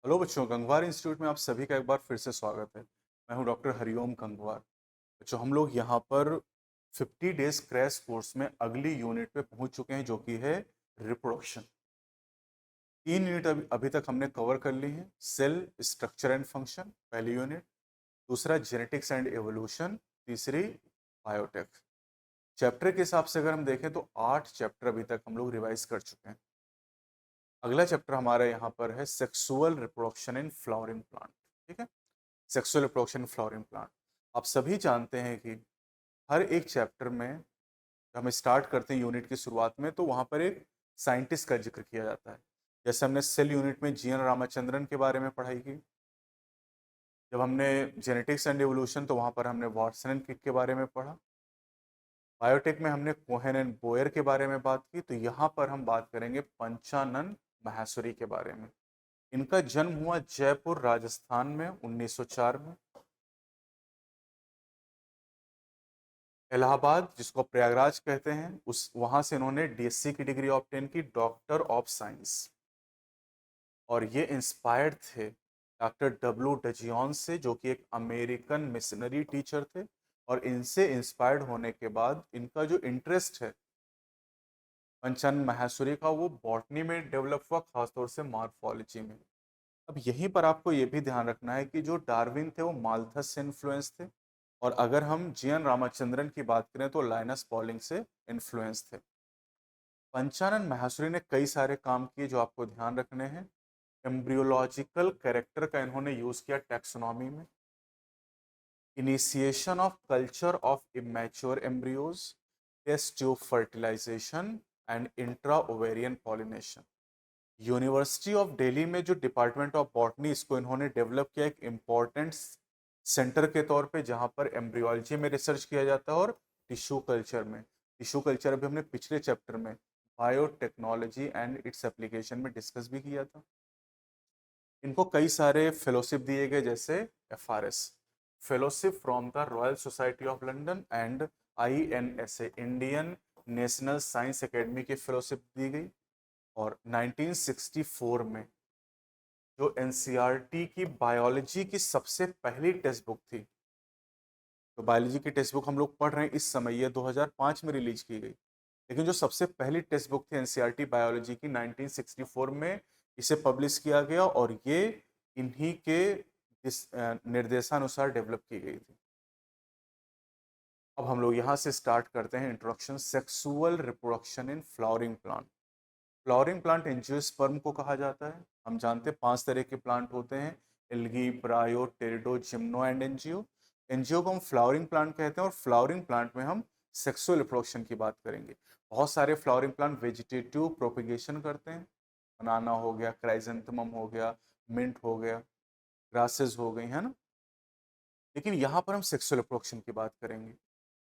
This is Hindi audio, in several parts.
हेलो बच्चों, गंगवार इंस्टीट्यूट में आप सभी का एक बार फिर से स्वागत है। मैं हूं डॉक्टर हरिओम गंगवार। बच्चों, हम लोग यहाँ पर 50 डेज क्रैश कोर्स में अगली यूनिट पे पहुंच चुके हैं, जो कि है रिप्रोडक्शन। 3 यूनिट अभी तक हमने कवर कर ली हैं। सेल स्ट्रक्चर एंड फंक्शन पहली यूनिट, दूसरा जेनेटिक्स एंड एवोल्यूशन, तीसरी बायोटेक। चैप्टर के हिसाब से अगर हम देखें तो 8 चैप्टर अभी तक हम लोग रिवाइज कर चुके हैं। अगला चैप्टर हमारा यहाँ पर है sexual reproduction in flowering plant. ठीक है, sexual reproduction in flowering plant. आप सभी जानते हैं कि हर एक चैप्टर में जब हम स्टार्ट करते हैं यूनिट की शुरुआत में, तो वहाँ पर एक साइंटिस्ट का जिक्र किया जाता है। जैसे हमने सेल यूनिट में जीएन रामाचंद्रन के बारे में पढ़ाई की। जब हमने जेनेटिक्स एंड एवोल्यूशन, तो वहाँ पर हमने वाटसन एंड crick के बारे में पढ़ा। बायोटेक में हमने कोहेन एंड बोयर के बारे में बात की। तो यहाँ पर हम बात करेंगे पंचानन माहेश्वरी के बारे में। इनका जन्म हुआ जयपुर राजस्थान में 1904 में। इलाहाबाद, जिसको प्रयागराज कहते हैं, उस वहां से इन्होंने डीएससी की डिग्री ऑब्टेन की, डॉक्टर ऑफ साइंस। और ये इंस्पायर्ड थे डॉक्टर डब्ल्यू डजियन से, जो कि एक अमेरिकन मिशनरी टीचर थे। और इनसे इंस्पायर्ड होने के बाद इनका जो इंटरेस्ट है पंचानन माहेश्वरी का, वो बॉटनी में डेवलप हुआ, खासतौर से मॉर्फोलॉजी में। अब यहीं पर आपको ये भी ध्यान रखना है कि जो डार्विन थे वो माल्थस से इन्फ्लुएंस थे, और अगर हम जीएन रामाचंद्रन की बात करें तो लाइनस पॉलिंग से इन्फ्लुएंस थे। पंचानन माहेश्वरी ने कई सारे काम किए जो आपको ध्यान रखने हैं। एम्ब्रियोलॉजिकल कैरेक्टर का इन्होंने यूज किया टैक्सोनॉमी में। Initiation of culture of immature embryos, test tube fertilisation and intra ovarian pollination. University of Delhi में जो डिपार्टमेंट ऑफ बॉटनी, इसको इन्होंने डेवलप किया एक इम्पॉर्टेंट सेंटर के तौर पे, जहां पर एम्ब्रियोलॉजी में रिसर्च किया जाता है और टिश्यू कल्चर में। टिश्यू कल्चर अभी हमने पिछले चैप्टर में बायोटेक्नोलॉजी एंड इट्स एप्लीकेशन में डिस्कस भी किया था। इनको कई सारे फेलोशिप दिए गए, जैसे FRS fellowship from the Royal Society of London and INSA Indian National Science Academy की फेलोशिप दी गई। और 1964 में जो एनसीईआरटी की बायोलॉजी की सबसे पहली टेक्स्ट बुक थी, तो बायोलॉजी की टेक्स्ट बुक हम लोग पढ़ रहे हैं इस समय, ये 2005 में रिलीज की गई। लेकिन जो सबसे पहली टेक्स्ट बुक थी एनसीईआरटी बायोलॉजी की, 1964 में इसे पब्लिश किया गया, और ये इन्हीं के निर्देशानुसार डेवलप की गई थी। अब हम लोग यहाँ से स्टार्ट करते हैं introduction. Sexual reproduction in flowering plant. Flowering plant angiosperm को कहा जाता है। हम जानते हैं 5 तरह के प्लांट होते हैं: algae, ब्रायो, टेरिडो, gymno and NGO. NGO को हम फ्लावरिंग प्लांट कहते हैं, और फ्लावरिंग प्लांट में हम सेक्सुअल रिप्रोडक्शन की बात करेंगे। बहुत सारे फ्लावरिंग प्लांट वेजिटेटिव प्रोपिगेशन करते हैं। बनाना हो गया, क्राइजेंथेमम हो गया, मिंट हो गया, ग्रासेस हो गई, है ना। लेकिन यहाँ पर हम सेक्सुअल रिप्रोडक्शन की बात करेंगे।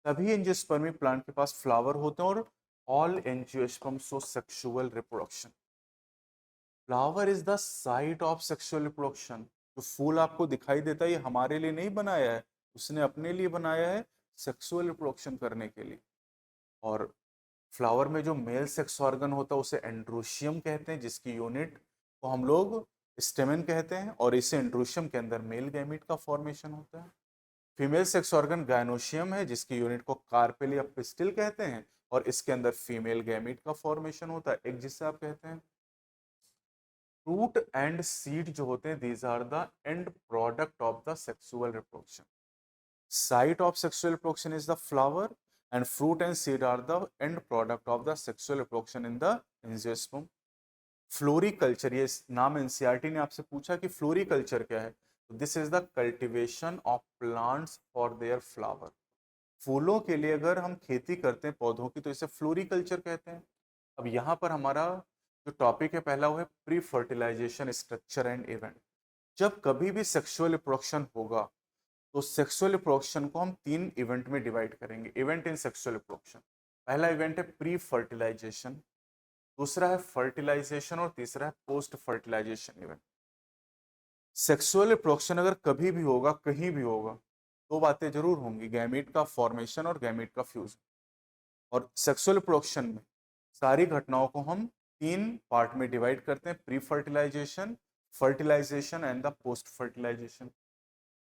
सभी एंजियोस्पर्मी प्लांट के पास फ्लावर होते हैं, और all angiosperm show sexual reproduction. Flower is the site of sexual reproduction. जो फूल आपको दिखाई देता है, ये हमारे लिए नहीं बनाया है, उसने अपने लिए बनाया है सेक्सुअल रिप्रोडक्शन करने के लिए। और फ्लावर में जो मेल सेक्स ऑर्गन होता है उसे एंड्रोशियम कहते हैं, जिसकी यूनिट को हम लोग स्टेमेन कहते हैं, और इसे एंड्रोशियम के अंदर मेल गैमीट का फॉर्मेशन होता है। फीमेल सेक्स ऑर्गन गायनोशियम है, जिसकी यूनिट को कार्पेल या पिस्टिल कहते हैं, और इसके अंदर फीमेल गैमीट का फॉर्मेशन होता है, एक जिसे आप कहते हैं। फ्रूट एंड सीड जो होते हैं, these are the end product of the sexual reproduction. Site of sexual reproduction is the flower, and fruit and seed are the end product of the sexual reproduction in the angiosperm. Floriculture, ये नाम एनसीईआरटी ने आपसे पूछा कि फ्लोरिकल्चर क्या है, तो this is the cultivation of plants for their flower. फूलों के लिए अगर हम खेती करते हैं पौधों की, तो इसे फ्लोरिकल्चर कहते हैं। अब यहाँ पर हमारा जो टॉपिक है पहला, वो है pre fertilisation structure and event. जब कभी भी सेक्सुअल रिप्रोडक्शन होगा, तो सेक्सुअल रिप्रोडक्शन को हम 3 इवेंट में डिवाइड करेंगे। इवेंट इन सेक्सुअल रिप्रोडक्शन, पहला इवेंट है प्री फर्टिलाइजेशन, दूसरा है फर्टिलाइजेशन, और तीसरा है post fertilisation event. Sexual reproduction अगर कभी भी होगा, कहीं भी होगा, दो बातें जरूर होंगी: गैमीट का फॉर्मेशन और गैमीट का फ्यूजन। और सेक्सुअल रिप्रोडक्शन में सारी घटनाओं को हम 3 पार्ट में डिवाइड करते हैं: pre fertilisation, fertilisation and the post fertilisation.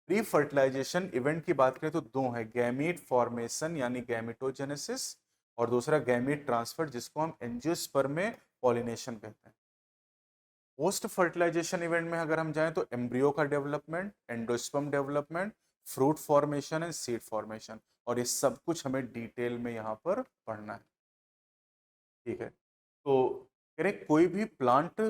Pre fertilisation event की बात करें तो दो है, गैमीट फॉर्मेशन यानी गैमिटोजेनेसिस, और दूसरा गैमीट ट्रांसफर जिसको हम एंजियोस्पर्म में पॉलिनेशन कहते हैं। पोस्ट फर्टिलाइजेशन इवेंट में अगर हम जाएं तो एम्ब्रियो का development, endosperm development, fruit formation and seed formation, और ये सब कुछ हमें डिटेल में यहाँ पर पढ़ना है। ठीक है, तो कह रहे कोई भी प्लांट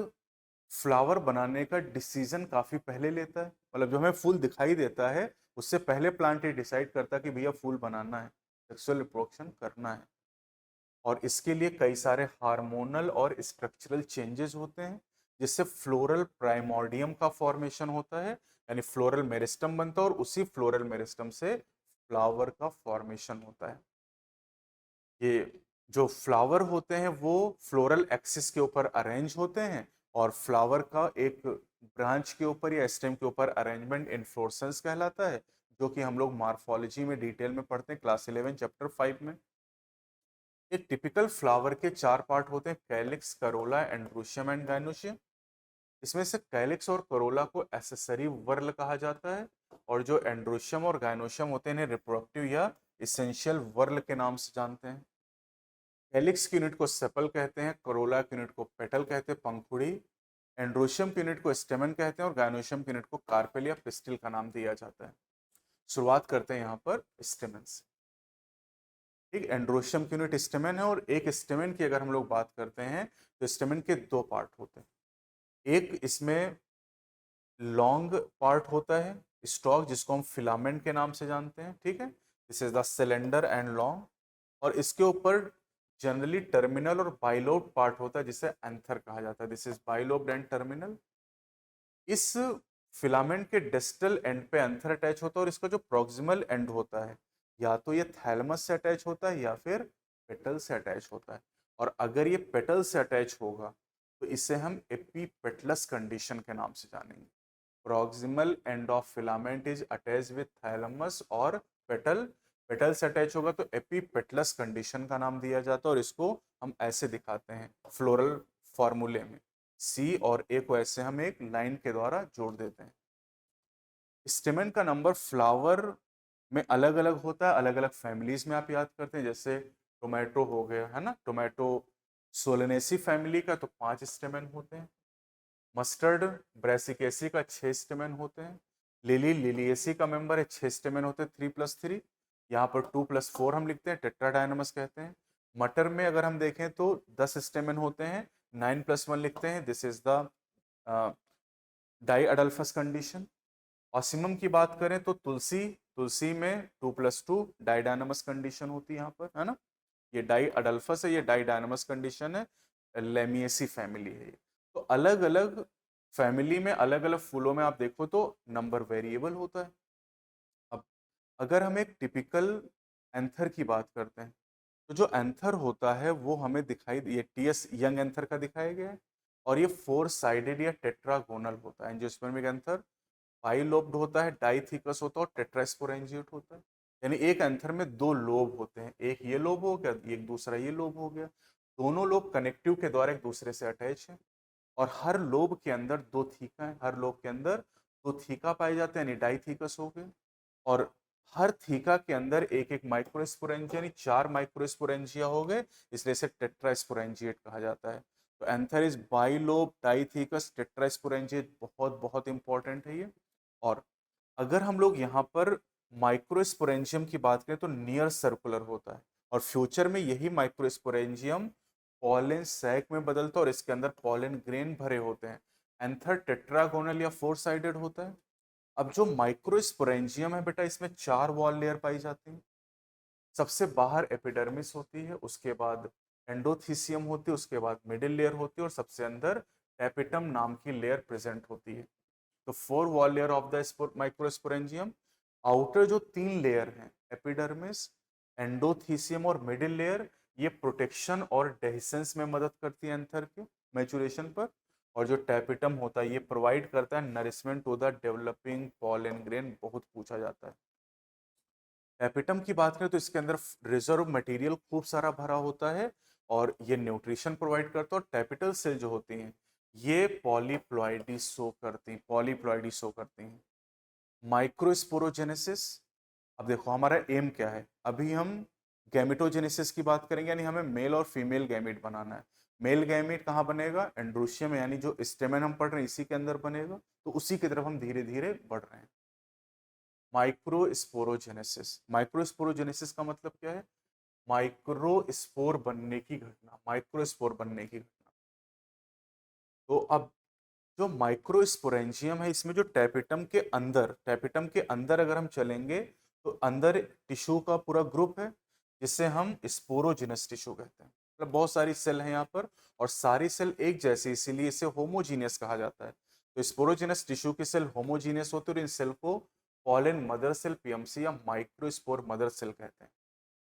फ्लावर बनाने का डिसीजन काफी पहले लेता है, मतलब जो हमें फूल दिखाई देता है उससे पहले प्लांट ये डिसाइड करता है कि भैया फूल बनाना है, सेक्सुअल रिप्रोडक्शन करना है। और इसके लिए कई सारे हार्मोनल और स्ट्रक्चरल चेंजेस होते हैं, जिससे फ्लोरल प्राइमोर्डियम का फॉर्मेशन होता है, यानी फ्लोरल मेरिस्टम बनता है, और उसी फ्लोरल मेरिस्टम से फ्लावर का फॉर्मेशन होता है। ये जो फ्लावर होते हैं वो फ्लोरल एक्सिस के ऊपर अरेंज होते हैं, और फ्लावर का एक ब्रांच के ऊपर या स्टेम के ऊपर अरेंजमेंट इन्फ्लोरेसेंस कहलाता है, जो कि हम लोग मॉर्फोलॉजी में डिटेल में पढ़ते हैं क्लास 11 चैप्टर 5 में। एक टिपिकल फ्लावर के चार पार्ट होते हैं, calyx, Corolla, androecium and gynoecium. इसमें से कैलिक्स और करोला को एसेसरी वर्ल कहा जाता है, और जो एंड्रोशियम और गाइनोशियम होते हैं इन्हें रिप्रोडक्टिव या इसेंशियल वर्ल के नाम से जानते हैं। कैलिक्स की यूनिट को सेपल कहते हैं, करोला की यूनिट को पेटल कहते हैं, पंखुड़ी, एंड्रोशियम की यूनिट को स्टेमन कहते हैं, और गाइनोशियम की यूनिट को कार्पेल या पिस्टिल का नाम दिया जाता है। शुरुआत करते हैं यहाँ पर स्टेमन से। ठीक, एंड्रोशियम की यूनिट स्टेमन है, और एक स्टेमन की अगर हम लोग बात करते हैं तो स्टेमन के दो पार्ट होते हैं। एक इसमें लॉन्ग पार्ट होता है, स्टॉक, जिसको हम फिलामेंट के नाम से जानते हैं। ठीक है, this is the cylinder and long, और इसके ऊपर जनरली टर्मिनल और बाइलोब पार्ट होता है जिसे एंथर कहा जाता है। This is bilobe and terminal. इस फिलामेंट के डिस्टल एंड पे एंथर अटैच होता है, और इसका जो प्रोक्सिमल एंड होता है या तो ये थैलमस से अटैच होता है या फिर पेटल से अटैच होता है। और अगर ये पेटल से अटैच होगा तो इसे हम एपीपेटलस कंडीशन के नाम से जानेंगे। Proximal end of filament is attach with thalamus और पेटल, पेटल से अटैच होगा तो एपीपेटलस कंडीशन का नाम दिया जाता है, और इसको हम ऐसे दिखाते हैं फ्लोरल फॉर्मूले में, सी और ए को ऐसे हम एक लाइन के द्वारा जोड़ देते हैं। स्टेमन का नंबर फ्लावर में अलग अलग होता है, अलग अलग फैमिलीज में आप याद करते हैं, जैसे टोमेटो हो गया है ना, टोमेटो सोलेनेसी फैमिली का तो 5 स्टेमन होते हैं। मस्टर्ड ब्रेसिकेसी का 6 स्टेमन होते हैं। लिली लिलिएसी का मेंबर है, 6 स्टेमन होते हैं, 3+3। यहाँ पर 2+4 हम लिखते हैं, टेट्राडायनामस कहते हैं। मटर में अगर हम देखें तो 10 स्टेमन होते हैं, 9+1 लिखते हैं, this is the diadelphous condition. ऑसिमम की बात करें तो तुलसी, तुलसी में 2+2 डाइडायनामस कंडीशन होती है यहाँ पर, है ना। ये डाई अडल्फस है, ये डाइडायनामस कंडीशन है, लेमिएसी फैमिली है। तो अलग अलग फैमिली में अलग अलग फूलों में आप देखो तो नंबर वेरिएबल होता है। अब अगर हम एक टिपिकल एंथर की बात करते हैं तो जो एंथर होता है वो हमें दिखाई, ये टीएस यंग एंथर का दिखाया गया है, और ये 4 साइडेड या टेट्रागोनल होता है। एंजियोस्पर्मिक एंथर बाइलोब्ड होता है, डाइथिकस होता है, और टेट्रास्पोरेंजिएट होता है। यानी एक एंथर में दो लोब होते हैं, एक ये लोब हो गया, एक दूसरा ये लोब हो गया। दोनों लोब कनेक्टिव के द्वारा एक दूसरे से अटैच है, और हर लोब के अंदर दो थीका है, हर लोब के अंदर दो थीका पाए जाते हैं, यानी डाइथिकस हो गए। और हर थीका के अंदर एक एक माइक्रोस्पोरेंजिया, यानी 4 माइक्रोस्पोरेंजिया हो गए, इसलिए इसे टेट्रास्पोरेंजिएट कहा जाता है। तो एंथर इज बाइलोब डाइथिकस टेट्रास्पोरेंजिएट, बहुत बहुत इंपॉर्टेंट है ये। और अगर हम लोग यहाँ पर माइक्रोस्पोरेंजियम की बात करें तो नियर सर्कुलर होता है, और फ्यूचर में यही माइक्रोस्पोरेंजियम पॉलन सैक में बदलता है, और इसके अंदर पॉलन ग्रेन भरे होते हैं। एंथर टेट्रागोनल या 4 साइडेड होता है। अब जो माइक्रोस्पोरेंजियम है बेटा, इसमें 4 वॉल लेयर पाई जाती है। सबसे बाहर एपिडर्मिस होती है, उसके बाद एंडोथीसियम होती है, उसके बाद मिडिल लेयर होती है, और सबसे अंदर टेपिटम नाम की लेयर प्रेजेंट होती है। तो 4 wall layer of the microsporangium. Outer जो 3 लेयर हैं, एपिडर्मिस, एंडोथीसियम और मिडिल लेयर, ये प्रोटेक्शन और डेहिसेंस में मदद करती है एंथर के मैचुरेशन पर। और जो टैपिटम होता है ये प्रोवाइड करता है nourishment to the developing pollen grain, बहुत पूछा जाता है। टैपिटम की बात करें तो इसके अंदर रिजर्व मटेरियल खूब सारा भरा होता है, और ये न्यूट्रिशन प्रोवाइड करता है। और टैपिटल सेल जो होती हैं ये पॉलीप्लॉइडी शो करती हैं। माइक्रोस्पोरोजेनेसिस, अब देखो हमारा एम क्या है, अभी हम गैमेटोजेनेसिस की बात करेंगे, यानी हमें मेल और फीमेल गैमेट बनाना है। मेल गैमेट कहाँ बनेगा, एंड्रोशियम, यानी जो स्टेमेन हम पढ़ रहे हैं इसी के अंदर बनेगा, तो उसी की तरफ हम धीरे धीरे बढ़ रहे हैं। माइक्रोस्पोरोजेनेसिस का मतलब क्या है, माइक्रोस्पोर बनने की घटना, माइक्रोस्पोर बनने की घटना। तो अब जो माइक्रोस्पोरेंजियम है, इसमें जो टैपिटम के अंदर अगर हम चलेंगे तो अंदर टिश्यू का पूरा ग्रुप है, जिसे हम स्पोरोजिनस टिश्यू कहते हैं। मतलब बहुत सारी सेल हैं यहाँ पर, और सारी सेल एक जैसी, इसीलिए इसे होमोजीनियस कहा जाता है। तो स्पोरोजिनस टिश्यू की सेल होमोजीनियस होती है, और इन सेल को पॉलन मदर सेल, पीएमसी, या माइक्रोस्पोर मदर सेल कहते हैं।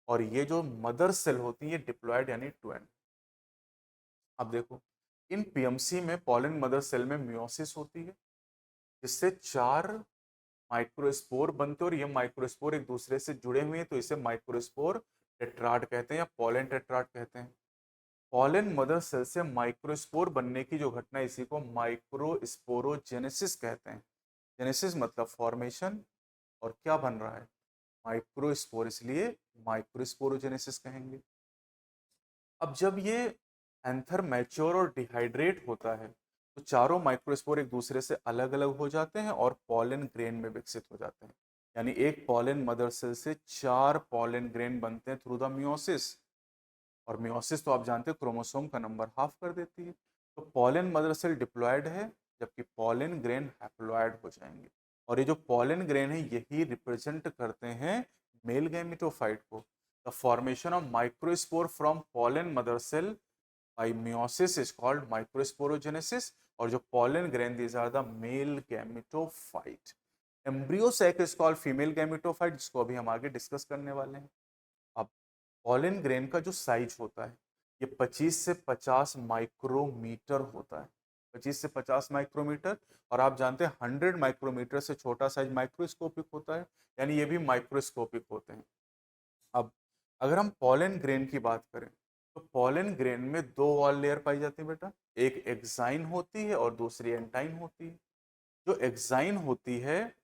और ये जो मदर सेल होती है डिप्लॉयड यानी ट्वेन। अब देखो, इन पीएमसी में पॉलन मदर सेल में मियोसिस होती है, जिससे 4 माइक्रोस्पोर बनते हैं, और ये माइक्रोस्पोर एक दूसरे से जुड़े हुए हैं, तो इसे माइक्रोस्पोर टेट्राड कहते हैं या पॉलन टेट्राड कहते हैं। पॉलन मदर सेल से माइक्रोस्पोर बनने की जो घटना है, इसी को माइक्रोस्पोरोजेनेसिस कहते हैं। जेनेसिस मतलब फॉर्मेशन, और क्या बन रहा है, माइक्रोस्पोर, इसलिए माइक्रोस्पोरोजेनेसिस कहेंगे। अब जब ये एंथर मैच्योर और डिहाइड्रेट होता है, तो चारों माइक्रोस्पोर एक दूसरे से अलग अलग हो जाते हैं और पॉलन ग्रेन में विकसित हो जाते हैं। यानी एक पॉलन मदर सेल से 4 पॉलन ग्रेन बनते हैं थ्रू द मियोसिस। और मियोसिस तो आप जानते हो क्रोमोसोम का नंबर हाफ कर देती है। तो पॉलन मदर सेल डिप्लॉयड है, जबकि पॉलन ग्रेन हैप्लॉयड हो जाएंगे। और ये जो पॉलन ग्रेन है, यही रिप्रेजेंट करते हैं मेल गैमेटोफाइट को। The formation of microspore from pollen mother cell by meiosis is called microsporogenesis, और जो pollen grain these are the male gametophyte. embryo sac is called female gametophyte, जिसको अभी हम आगे डिस्कस करने वाले हैं। अब pollen grain का जो साइज होता है, ये 25 से 50 माइक्रोमीटर होता है, 25 से 50 माइक्रोमीटर। और आप जानते हैं 100 माइक्रोमीटर से छोटा साइज माइक्रोस्कोपिक होता है, यानी ये भी माइक्रोस्कोपिक होते हैं। अब अगर हम पॉलन ग्रेन की बात करें, तो पॉलन ग्रेन में 2 वॉल लेयर पाई जाती है बेटा, एक एक्साइन होती है और दूसरी एंटाइन होती है। जो एक्साइन होती है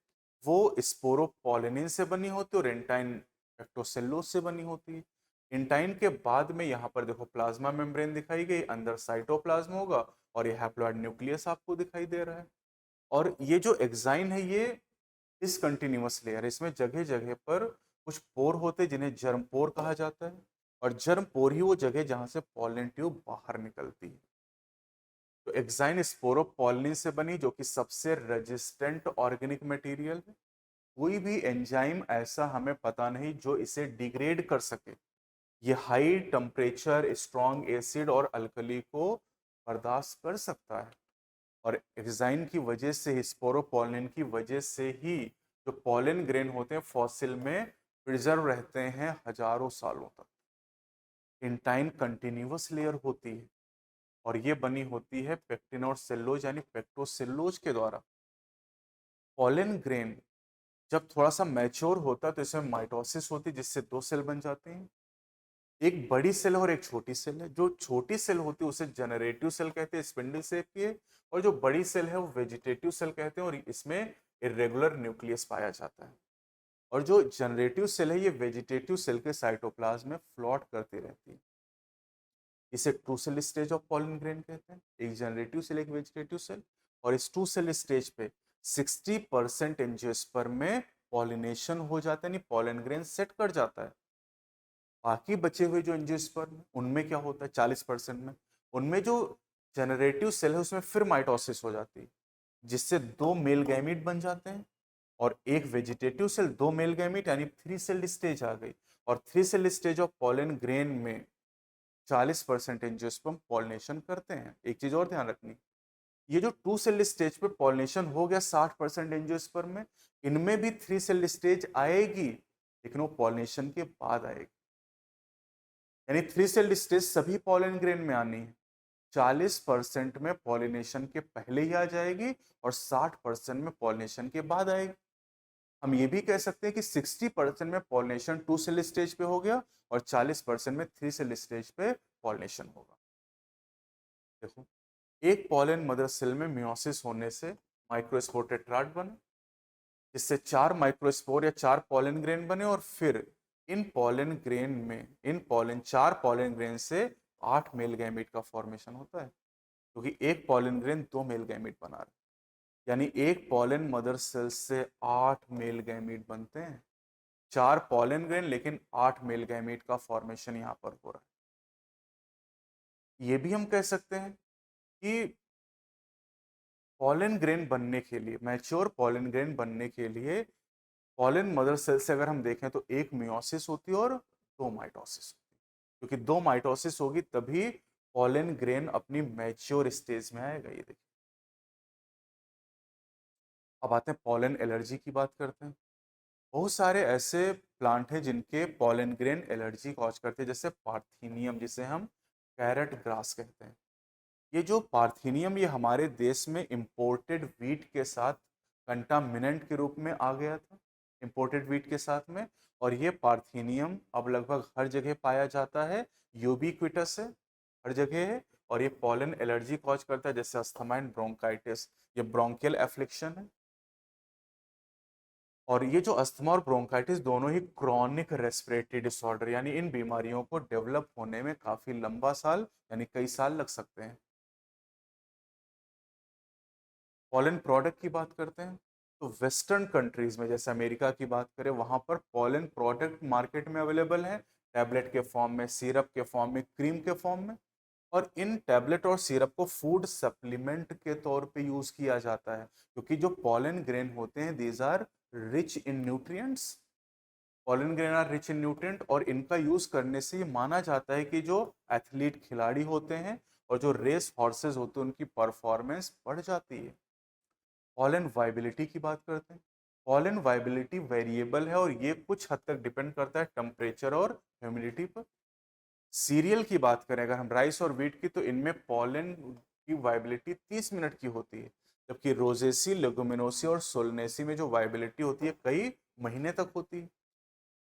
वो स्पोरोपोलिनिन से बनी होती है, और एंटाइन पेक्टोसेल्लोज से बनी होती है। इंटाइन के बाद में यहाँ पर देखो प्लाज्मा मेम्ब्रेन दिखाई गई, अंदर साइटोप्लाज्म होगा, और ये हैप्लॉइड न्यूक्लियस आपको दिखाई दे रहा है। और ये जो एक्साइन है, ये डिसकंटिन्यूअस लेयर है, इसमें जगह जगह पर कुछ पोर होते हैं जिन्हें जर्म पोर कहा जाता है, और जर्म पोर ही वो जगह जहां से पॉलन ट्यूब बाहर निकलती है। तो एक्साइन स्पोरोपोलिन से बनी, जो कि सबसे रेजिस्टेंट ऑर्गेनिक मटेरियल है। कोई भी एंजाइम ऐसा हमें पता नहीं जो इसे डिग्रेड कर सके। ये हाई टेम्परेचर, स्ट्रॉन्ग एसिड और अल्कली को बर्दाश्त कर सकता है। और एक्साइन की वजह से, स्पोरोपोलिन की वजह से ही जो पॉलन ग्रेन होते हैं फॉसिल में प्रिजर्व रहते हैं हजारों सालों तक। इंटाइन कंटिन्यूअस लेयर होती है, और ये बनी होती है पेक्टिन और सेल्लोज यानी पेक्टोसेल्लोज के द्वारा। पॉलन ग्रेन जब थोड़ा सा मैच्योर होता है, तो इसमें माइटोसिस होती है, जिससे 2 सेल बन जाते हैं, एक बड़ी सेल और एक छोटी सेल है। जो छोटी सेल होती है उसे जनरेटिव सेल कहते हैं, स्पिंडल शेप की है, और जो बड़ी सेल है वो वेजिटेटिव सेल कहते हैं, और इसमें इरेगुलर न्यूक्लियस पाया जाता है। और जो जनरेटिव सेल है, ये वेजिटेटिव सेल के साइटोप्लाज्म में फ्लॉट करती रहती है। इसे two cell stage of pollen grain कहते हैं, एक जनरेटिव सेल एक वेजिटेटिव सेल। और इस टू सेल स्टेज पे 60% एंजियोस्पर्म में पॉलिनेशन हो जाता है, यानी पॉलन ग्रेन सेट कर जाता है। बाकी बचे हुए जो एंजियोस्पर्म, उनमें क्या होता है 40% में, उनमें जो जनरेटिव सेल है उसमें फिर माइटोसिस हो जाती है, जिससे 2 मेल गैमीट बन जाते हैं, और एक वेजिटेटिव सेल 2 मेल गैमीट, यानी 3 सेल स्टेज आ गई। और 3 cell stage of pollen grain में 40% एंजियोस्पर्म पॉलिनेशन करते हैं। एक चीज और ध्यान रखनी, ये जो 2 सेल स्टेज पे पॉलिनेशन हो गया 60% एंजियोस्पर्म में, इनमें भी 3 सेल स्टेज आएगी, लेकिन वो पॉलिनेशन के बाद आएगी। यानी 3 सेल स्टेज सभी पॉलन ग्रेन में आनी है। 40% में पॉलिनेशन के पहले ही आ जाएगी, और 60% में पॉलिनेशन के बाद आएगी। हम ये भी कह सकते हैं कि 60% में पॉलिनेशन 2 सेल स्टेज पे हो गया, और 40% में 3 सेल स्टेज पे पॉलिनेशन होगा। देखो, एक पॉलन मदर सेल में मियोसिस होने से माइक्रोस्पोर टेट्राड बने, जिससे 4 माइक्रोस्पोर या 4 पॉलन ग्रेन बने, और फिर इन पॉलन 4 पॉलन ग्रेन से 8 मेल गैमीट का फॉर्मेशन होता है, क्योंकि एक पॉलन ग्रेन 2 मेल गैमीट बना रहा है। यानी एक पॉलन मदर सेल से 8 मेल गैमीट बनते हैं, 4 पॉलन ग्रेन लेकिन 8 मेल गैमीट का फॉर्मेशन यहाँ पर हो रहा है। ये भी हम कह सकते हैं कि पॉलन ग्रेन बनने के लिए, मैच्योर पॉलन ग्रेन बनने के लिए पॉलन मदर सेल से अगर हम देखें तो एक मियोसिस होती है और 2 माइटोसिस होती है, क्योंकि 2 माइटोसिस होगी तभी पॉलन ग्रेन अपनी मैच्योर स्टेज में आएगा। ये देखिए, अब आते हैं पॉलन एलर्जी की बात करते हैं। बहुत सारे ऐसे प्लांट हैं जिनके पॉलन ग्रेन एलर्जी कॉज करते हैं, जैसे पार्थीनियम, जिसे हम कैरेट ग्रास कहते हैं। ये जो पार्थीनियम, ये हमारे देश में इंपोर्टेड वीट के साथ कंटामिनेंट के रूप में आ गया था, इंपोर्टेड वीट के साथ में। और ये पार्थीनियम अब लगभग हर जगह पाया जाता है, यूबिक्विटस है, हर जगह है, और ये पॉलन एलर्जी कॉज करता है, जैसे अस्थमा एंड ब्रोंकाइटिस, ये ब्रोंकियल एफ्लिक्शन है। और ये जो अस्थमा और ब्रोंकाइटिस दोनों ही क्रॉनिक रेस्पिरेटरी डिसऑर्डर, यानी इन बीमारियों को डेवलप होने में काफी लंबा साल यानी कई साल लग सकते हैं। पॉलन प्रोडक्ट की बात करते हैं तो वेस्टर्न कंट्रीज में, जैसे अमेरिका की बात करें, वहां पर पॉलन प्रोडक्ट मार्केट में अवेलेबल है, टैबलेट के फॉर्म में, सिरप के फॉर्म में, क्रीम के फॉर्म में। और इन टैबलेट और सिरप को फूड सप्लीमेंट के तौर पे यूज किया जाता है, क्योंकि जो पॉलन ग्रेन होते हैं these are rich in nutrients, pollen grain are rich in nutrient, और इनका यूज करने से ये माना जाता है कि जो एथलीट खिलाड़ी होते हैं और जो रेस हॉर्सेस होते हैं उनकी परफॉर्मेंस बढ़ जाती है। पॉलन वाइबिलिटी की बात करते हैं। पॉलन वाइबिलिटी वेरिएबल है और ये कुछ हद तक डिपेंड करता है टेम्परेचर और ह्यूमिडिटी पर। सीरियल की बात करें अगर हम, राइस और व्हीट की, तो इनमें पॉलन की वाइबिलिटी 30 मिनट की होती है, जबकि रोजेसी, लेगुमिनोसी और सोलनेसी में जो वाइबिलिटी होती है कई महीने तक होती है।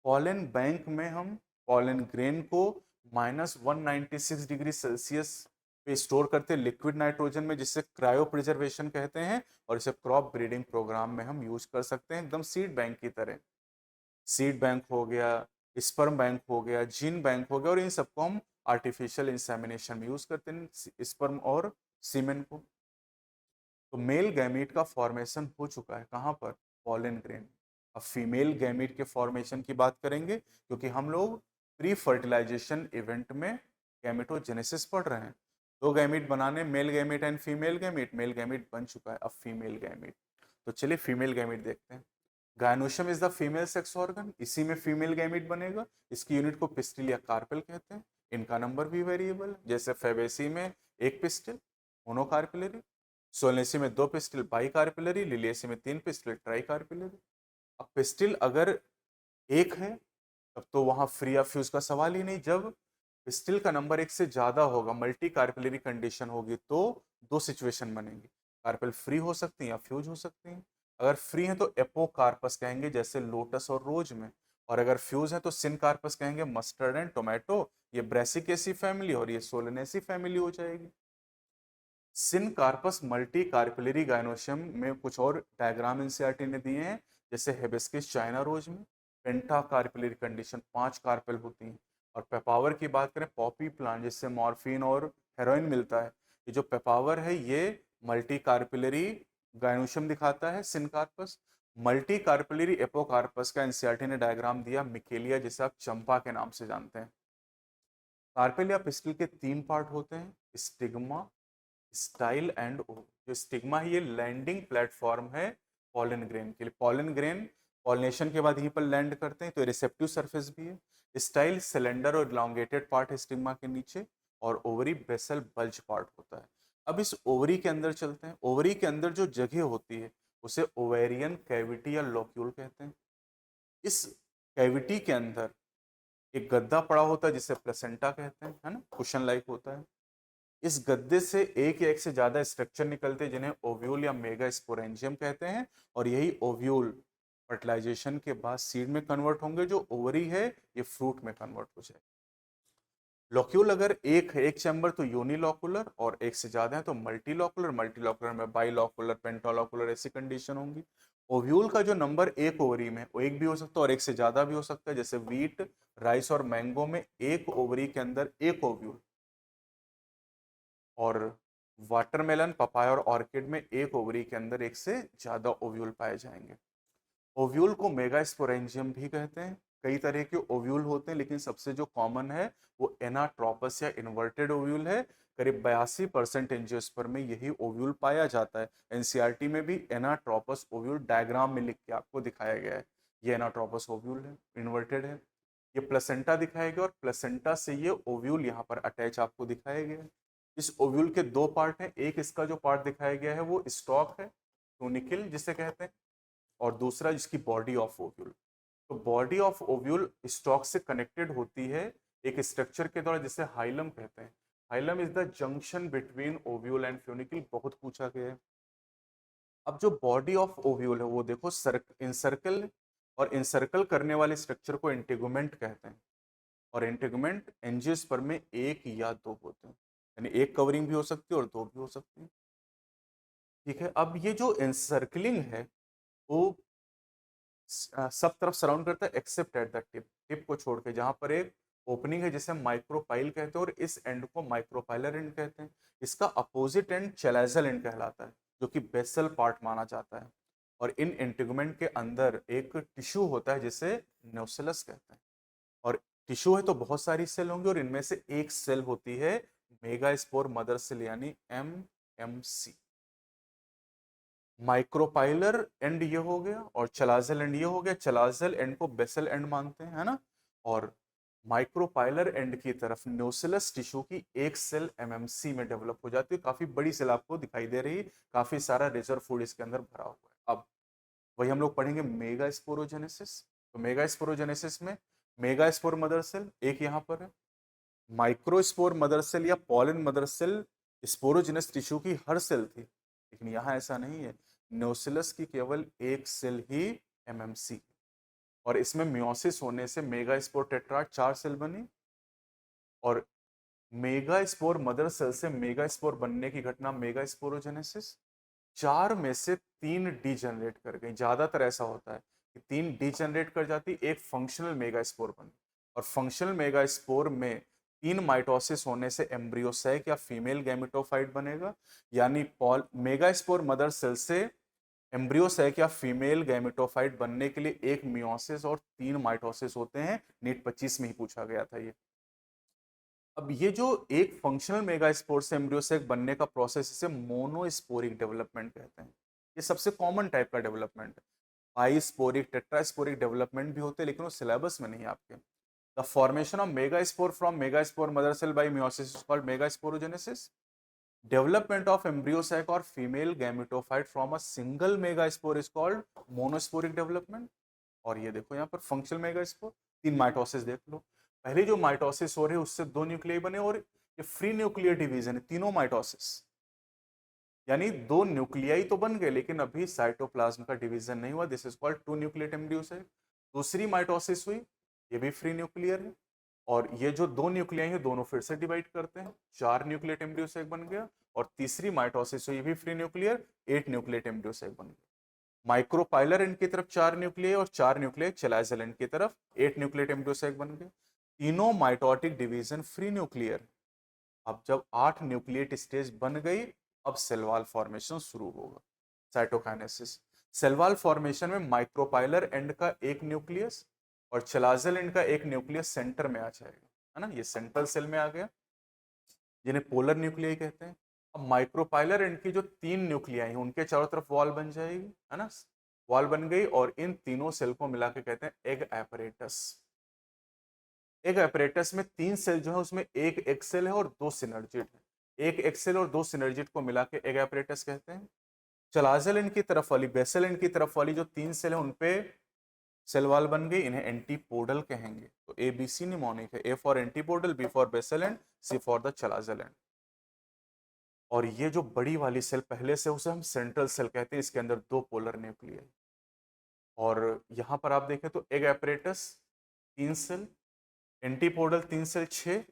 पॉलन बैंक में हम पॉलन ग्रेन को -196 डिग्री सेल्सियस पे स्टोर करते हैं लिक्विड नाइट्रोजन में, जिसे क्रायो प्रिजर्वेशन कहते हैं, और इसे क्रॉप ब्रीडिंग प्रोग्राम में हम यूज कर सकते हैं, एकदम सीड बैंक की तरह। सीड बैंक हो गया, स्पर्म बैंक हो गया, जीन बैंक हो गया, और इन सबको हम आर्टिफिशियल इंसेमिनेशन में यूज करते हैं, स्पर्म और सीमेन को। तो मेल गैमीट का फॉर्मेशन हो चुका है कहाँ पर, पॉलन ग्रेन। अब फीमेल गैमीट के फॉर्मेशन की बात करेंगे, क्योंकि हम लोग प्री फर्टिलाइजेशन इवेंट में गैमेटोजेनेसिस पढ़ रहे हैं। दो गैमीट बनाने, male gamete and female gamete, male gamete बन चुका है, अब फीमेल गैमीट। तो चलिए फीमेल गैमीट देखते हैं। Gynoecium is the female sex organ, इसी में फीमेल गैमीट बनेगा। इसकी यूनिट को पिस्टिल या कार्पेल कहते हैं। इनका नंबर भी वेरिएबल है, जैसे फेबेसी में एक पिस्टिल मोनोकार्पिलरी, सोलेनेसी में 2 पिस्टिल बाई कार्पिलरी, लिलियसी में 3 पिस्टिल ट्राई कार्पिलरी। अब पिस्टिल अगर एक है तब तो वहां फ्री ऑफ फ्यूज का सवाल ही नहीं। जब पिस्टिल का नंबर 1 से ज्यादा होगा, मल्टी कार्पिलरी कंडीशन होगी, तो 2 सिचुएशन बनेंगी, कार्पेल फ्री हो सकती हैं या फ्यूज हो सकती हैं। अगर फ्री है तो एपोकार्पस कहेंगे, जैसे लोटस और रोज में, और अगर फ्यूज है तो सिनकार्पस कहेंगे, मस्टर्ड एंड टोमेटो, ये ब्रेसिकेसी फैमिली, और ये सोलेनेसी फैमिली हो जाएगी। सिनकार्पस मल्टी कार्पिलरी गायनोशियम में कुछ और डायग्राम एनसीईआरटी ने दिए हैं, जैसे हेबिस्किस चाइना रोज में पेंटा कार्पिलरी कंडीशन 5 कार्पेल होती हैं। और पेपावर की बात करें, पॉपी प्लांट जिससे मॉर्फिन और हेरोइन मिलता है, ये जो पेपावर है ये मल्टी कार्पिलरी गायनोशियम दिखाता है सिनकार्पस। मल्टी कार्पिलरी एपोकार्पस का एनसीईआरटी ने डायग्राम दिया, मिकेलिया, जिसे आप चंपा के नाम से जानते हैं। कार्पेल या पिस्टिल के 3 पार्ट होते हैं, स्टिग्मा, स्टाइल एंड ओ। जो स्टिग्मा है ये लैंडिंग प्लेटफॉर्म है पॉलन ग्रेन के लिए। पॉलन ग्रेन पॉलिनेशन के बाद यहीं पर लैंड करते हैं, तो रिसेप्टिव सरफेस भी है। स्टाइल सिलेंडर और इलांगेटेड पार्ट है स्टिग्मा के नीचे, और ओवरी बेसल बल्ज पार्ट होता है। अब इस ओवरी के अंदर चलते हैं। ओवरी के अंदर जो जगह होती है उसे ओवेरियन कैविटी या लोक्यूल कहते हैं। इस कैविटी के अंदर एक गद्दा पड़ा होता है जिसे प्लेसेंटा कहते हैं, है ना, कुशन लाइक होता है। इस गद्दे से एक या एक से ज्यादा स्ट्रक्चर निकलते हैं, जिन्हें ओव्यूल या मेगा स्पोरेंजियम कहते हैं, और यही ओव्यूल फर्टिलाइजेशन के बाद सीड में कन्वर्ट होंगे, जो ओवरी है ये फ्रूट में कन्वर्ट हो जाए। लॉक्यूल अगर एक है, एक चैम्बर, तो यूनिलॉकुलर, और एक से ज्यादा है तो मल्टीलॉकुलर, मल्टीलॉकुलर में बाइलॉकुलर, पेंटालॉकुलर, ऐसी कंडीशन होंगी। ओव्यूल का जो नंबर एक ओवरी में, वो एक भी हो सकता है और एक से ज्यादा भी हो सकता है। जैसे वीट, राइस और मैंगो में एक ओवरी के अंदर एक ओव्यूल, और वाटरमेलन, पपाया और ऑर्किड में एक ओवरी के अंदर एक से ज्यादा ओव्यूल पाए जाएंगे। ओव्यूल को मेगास्पोरेंजियम भी कहते हैं। कई तरह के ओव्यूल होते हैं, लेकिन सबसे जो कॉमन है वो एनाट्रोपस या इन्वर्टेड ओव्यूल है। करीब 82% एंजियोस्पर्म में यही ओव्यूल पाया जाता है। एनसीईआरटी में भी एनाट्रोपस ओव्यूल डायग्राम में लिख के आपको दिखाया गया है। ये एनाट्रोपस ओव्यूल है, इन्वर्टेड है। ये प्लेसेंटा दिखाया गया और प्लेसेंटा से ये ओव्यूल यहाँ पर अटैच आपको दिखाया गया है। इस ओव्यूल के दो पार्ट हैं। एक इसका जो पार्ट दिखाया गया है वो स्टॉक है, ट्यूनिकल जिसे कहते हैं, और दूसरा जिसकी बॉडी ऑफ ओव्यूल। तो बॉडी ऑफ ओव्यूल स्टॉक से कनेक्टेड होती है एक स्ट्रक्चर के द्वारा जिसे हाइलम कहते हैं। Hilum is the junction between ovule and funicle, बहुत पूछा गया है। अब जो बॉडी ऑफ ओव्यूल है वो देखो इंसर्कल, और इंसर्कल करने वाले स्ट्रक्चर को इंटेगुमेंट कहते हैं। और इंटेगुमेंट एंजियोस्पर्म में एक या दो होते हैं, यानी एक कवरिंग भी हो सकती है और दो भी हो सकती है। ठीक है, अब ये जो इंसर्कलिंग है वो सब तरफ सराउंड करता है accept at the tip, tip को छोड़ के, जहां पर एक ओपनिंग है जिसे माइक्रोपाइल कहते हैं और इस एंड को माइक्रोपाइलर एंड कहते हैं। इसका अपोजिट एंड चैलाजल एंड कहलाता है, जो कि बेसल पार्ट माना जाता है। और इन इंटीगुमेंट के अंदर एक टिश्यू होता है जिसे न्यूसेलस कहते हैं। और टिश्यू है तो बहुत सारी सेल होंगी, और इनमें से एक सेल होती है मेगास्पोर मदर सेल, यानी MMC। माइक्रोपाइलर एंड ये हो गया और चलाजल एंड ये हो गया। चलाजल एंड को बेसल एंड मानते हैं, है ना। और माइक्रोपाइलर एंड की तरफ न्यूसिलस टिश्यू की एक सेल MMC में डेवलप हो जाती है। काफी बड़ी सेल आपको दिखाई दे रही है, काफी सारा रिजर्व फूड इसके अंदर भरा हुआ है। अब वही हम लोग पढ़ेंगे मेगास्पोरोजेनेसिस। तो मेगास्पोरोजेनेसिस में मेगास्पोर मदर सेल एक यहाँ पर है, माइक्रोस्पोर मदर सेल या pollen mother cell sporogenous tissue की हर सेल थी, लेकिन यहाँ ऐसा नहीं है। न्यूसिलस की केवल एक सेल ही MMC, और इसमें मियोसिस होने से मेगास्पोर टेट्राड चार सेल बनी। और मेगास्पोर मदर सेल से मेगास्पोर बनने की घटना मेगास्पोरोजेनेसिस, चार में से तीन डीजनरेट कर गई। ज्यादातर ऐसा होता है कि तीन डीजनरेट कर जाती, एक फंक्शनल मेगास्पोर बनी। और फंक्शनल मेगास्पोर में तीन माइटोसिस होने से एम्ब्रियोसैक या फीमेल गैमेटोफाइट बनेगा, यानी पॉल मेगास्पोर मदर सेल से एम्ब्रियोसैक या फीमेल गैमेटोफाइट बनने के लिए एक मियोसिस और तीन माइटोसिस होते हैं। नीट 25 में ही पूछा गया था ये। अब ये जो एक फंक्शनल मेगास्पोर से एम्ब्रियोसेक बनने का प्रोसेस, इसे मोनोस्पोरिक डेवलपमेंट कहते हैं। ये सबसे कॉमन टाइप का डेवलपमेंट है। बाइस्पोरिक, टेट्रास्पोरिक डेवलपमेंट भी होते हैं, लेकिन वो सिलेबस में नहीं है आपके। The formation of megaspore from megaspore mother cell by meiosis is called megasporogenesis. Development of embryo sac और female gametophyte from a single megaspore is called monosporic development. और ये देखो यहाँ पर फंक्शनल मेगास्पोर, तीन माइटोसिस देख लो। पहले जो माइटोसिस हो रहे हैं उससे दो न्यूक्लियाई बने, और ये फ्री न्यूक्लियर डिवीजन है, तीनों माइटोसिस, यानी दो न्यूक्लियाई तो बन गए लेकिन अभी साइटोप्लाज्म का डिवीजन नहीं हुआ। This is called two nucleate embryo sac. दूसरी माइटोसिस हुई, ये भी फ्री न्यूक्लियर है, और ये जो दो न्यूक्लियाई है दोनों फिर से डिवाइड करते हैं, चार न्यूक्लिएट एम्ब्रियोसाइट बन गया। और तीसरी माइटोसिस हुई, ये भी फ्री न्यूक्लियर, एट न्यूक्लिएट एम्ब्रियोसाइट बन गया। माइक्रोपाइलर एंड की तरफ चार न्यूक्लियाई और चार न्यूक्लियाई चलाइजल एंड की तरफ, एट न्यूक्लिएट एम्ब्रियोसाइट बन गए। तीनों माइटोटिक डिवीजन फ्री न्यूक्लियर। अब जब 8 न्यूक्लिएट स्टेज बन गई, अब सेल वॉल फॉर्मेशन शुरू होगा, साइटोकाइनेसिस। सेल वॉल फॉर्मेशन में माइक्रोपाइलर एंड का एक न्यूक्लियस और चलाजल एंड का एक न्यूक्लियस सेंटर में आ जाएगा, है ना। ये सेंट्रल सेल में आ गया, जिन्हें पोलर न्यूक्लियाई कहते हैं। अब माइक्रोपाइलर एंड की जो तीन न्यूक्लियाई हैं उनके चारों तरफ वॉल बन जाएगी, है ना। वॉल बन गई और इन तीनों सेल को मिला के कहते हैं एग एपरेटस। एक एपरेटस में तीन सेल जो है उसमें एक एक्सेल है और दो सिनर्जिट है। एक एक्सेल और दो सिनर्जिट को मिला के एक एपरेटस कहते हैं। चलाजल एंड की तरफ वाली, बेसल एंड की तरफ वाली जो तीन सेल है उनपे सेल वॉल बन गई, इन्हें एंटीपोडल कहेंगे। तो ABC निमोनिक है, A for antipodal, B for basal end, C for the chalazal end. और ये जो बड़ी वाली सेल पहले से, उसे हम सेंट्रल सेल कहते हैं, इसके अंदर दो पोलर न्यूक्लियाई। और यहां पर आप देखें तो एग एपरेटस तीन सेल, एंटीपोडल तीन सेल छह,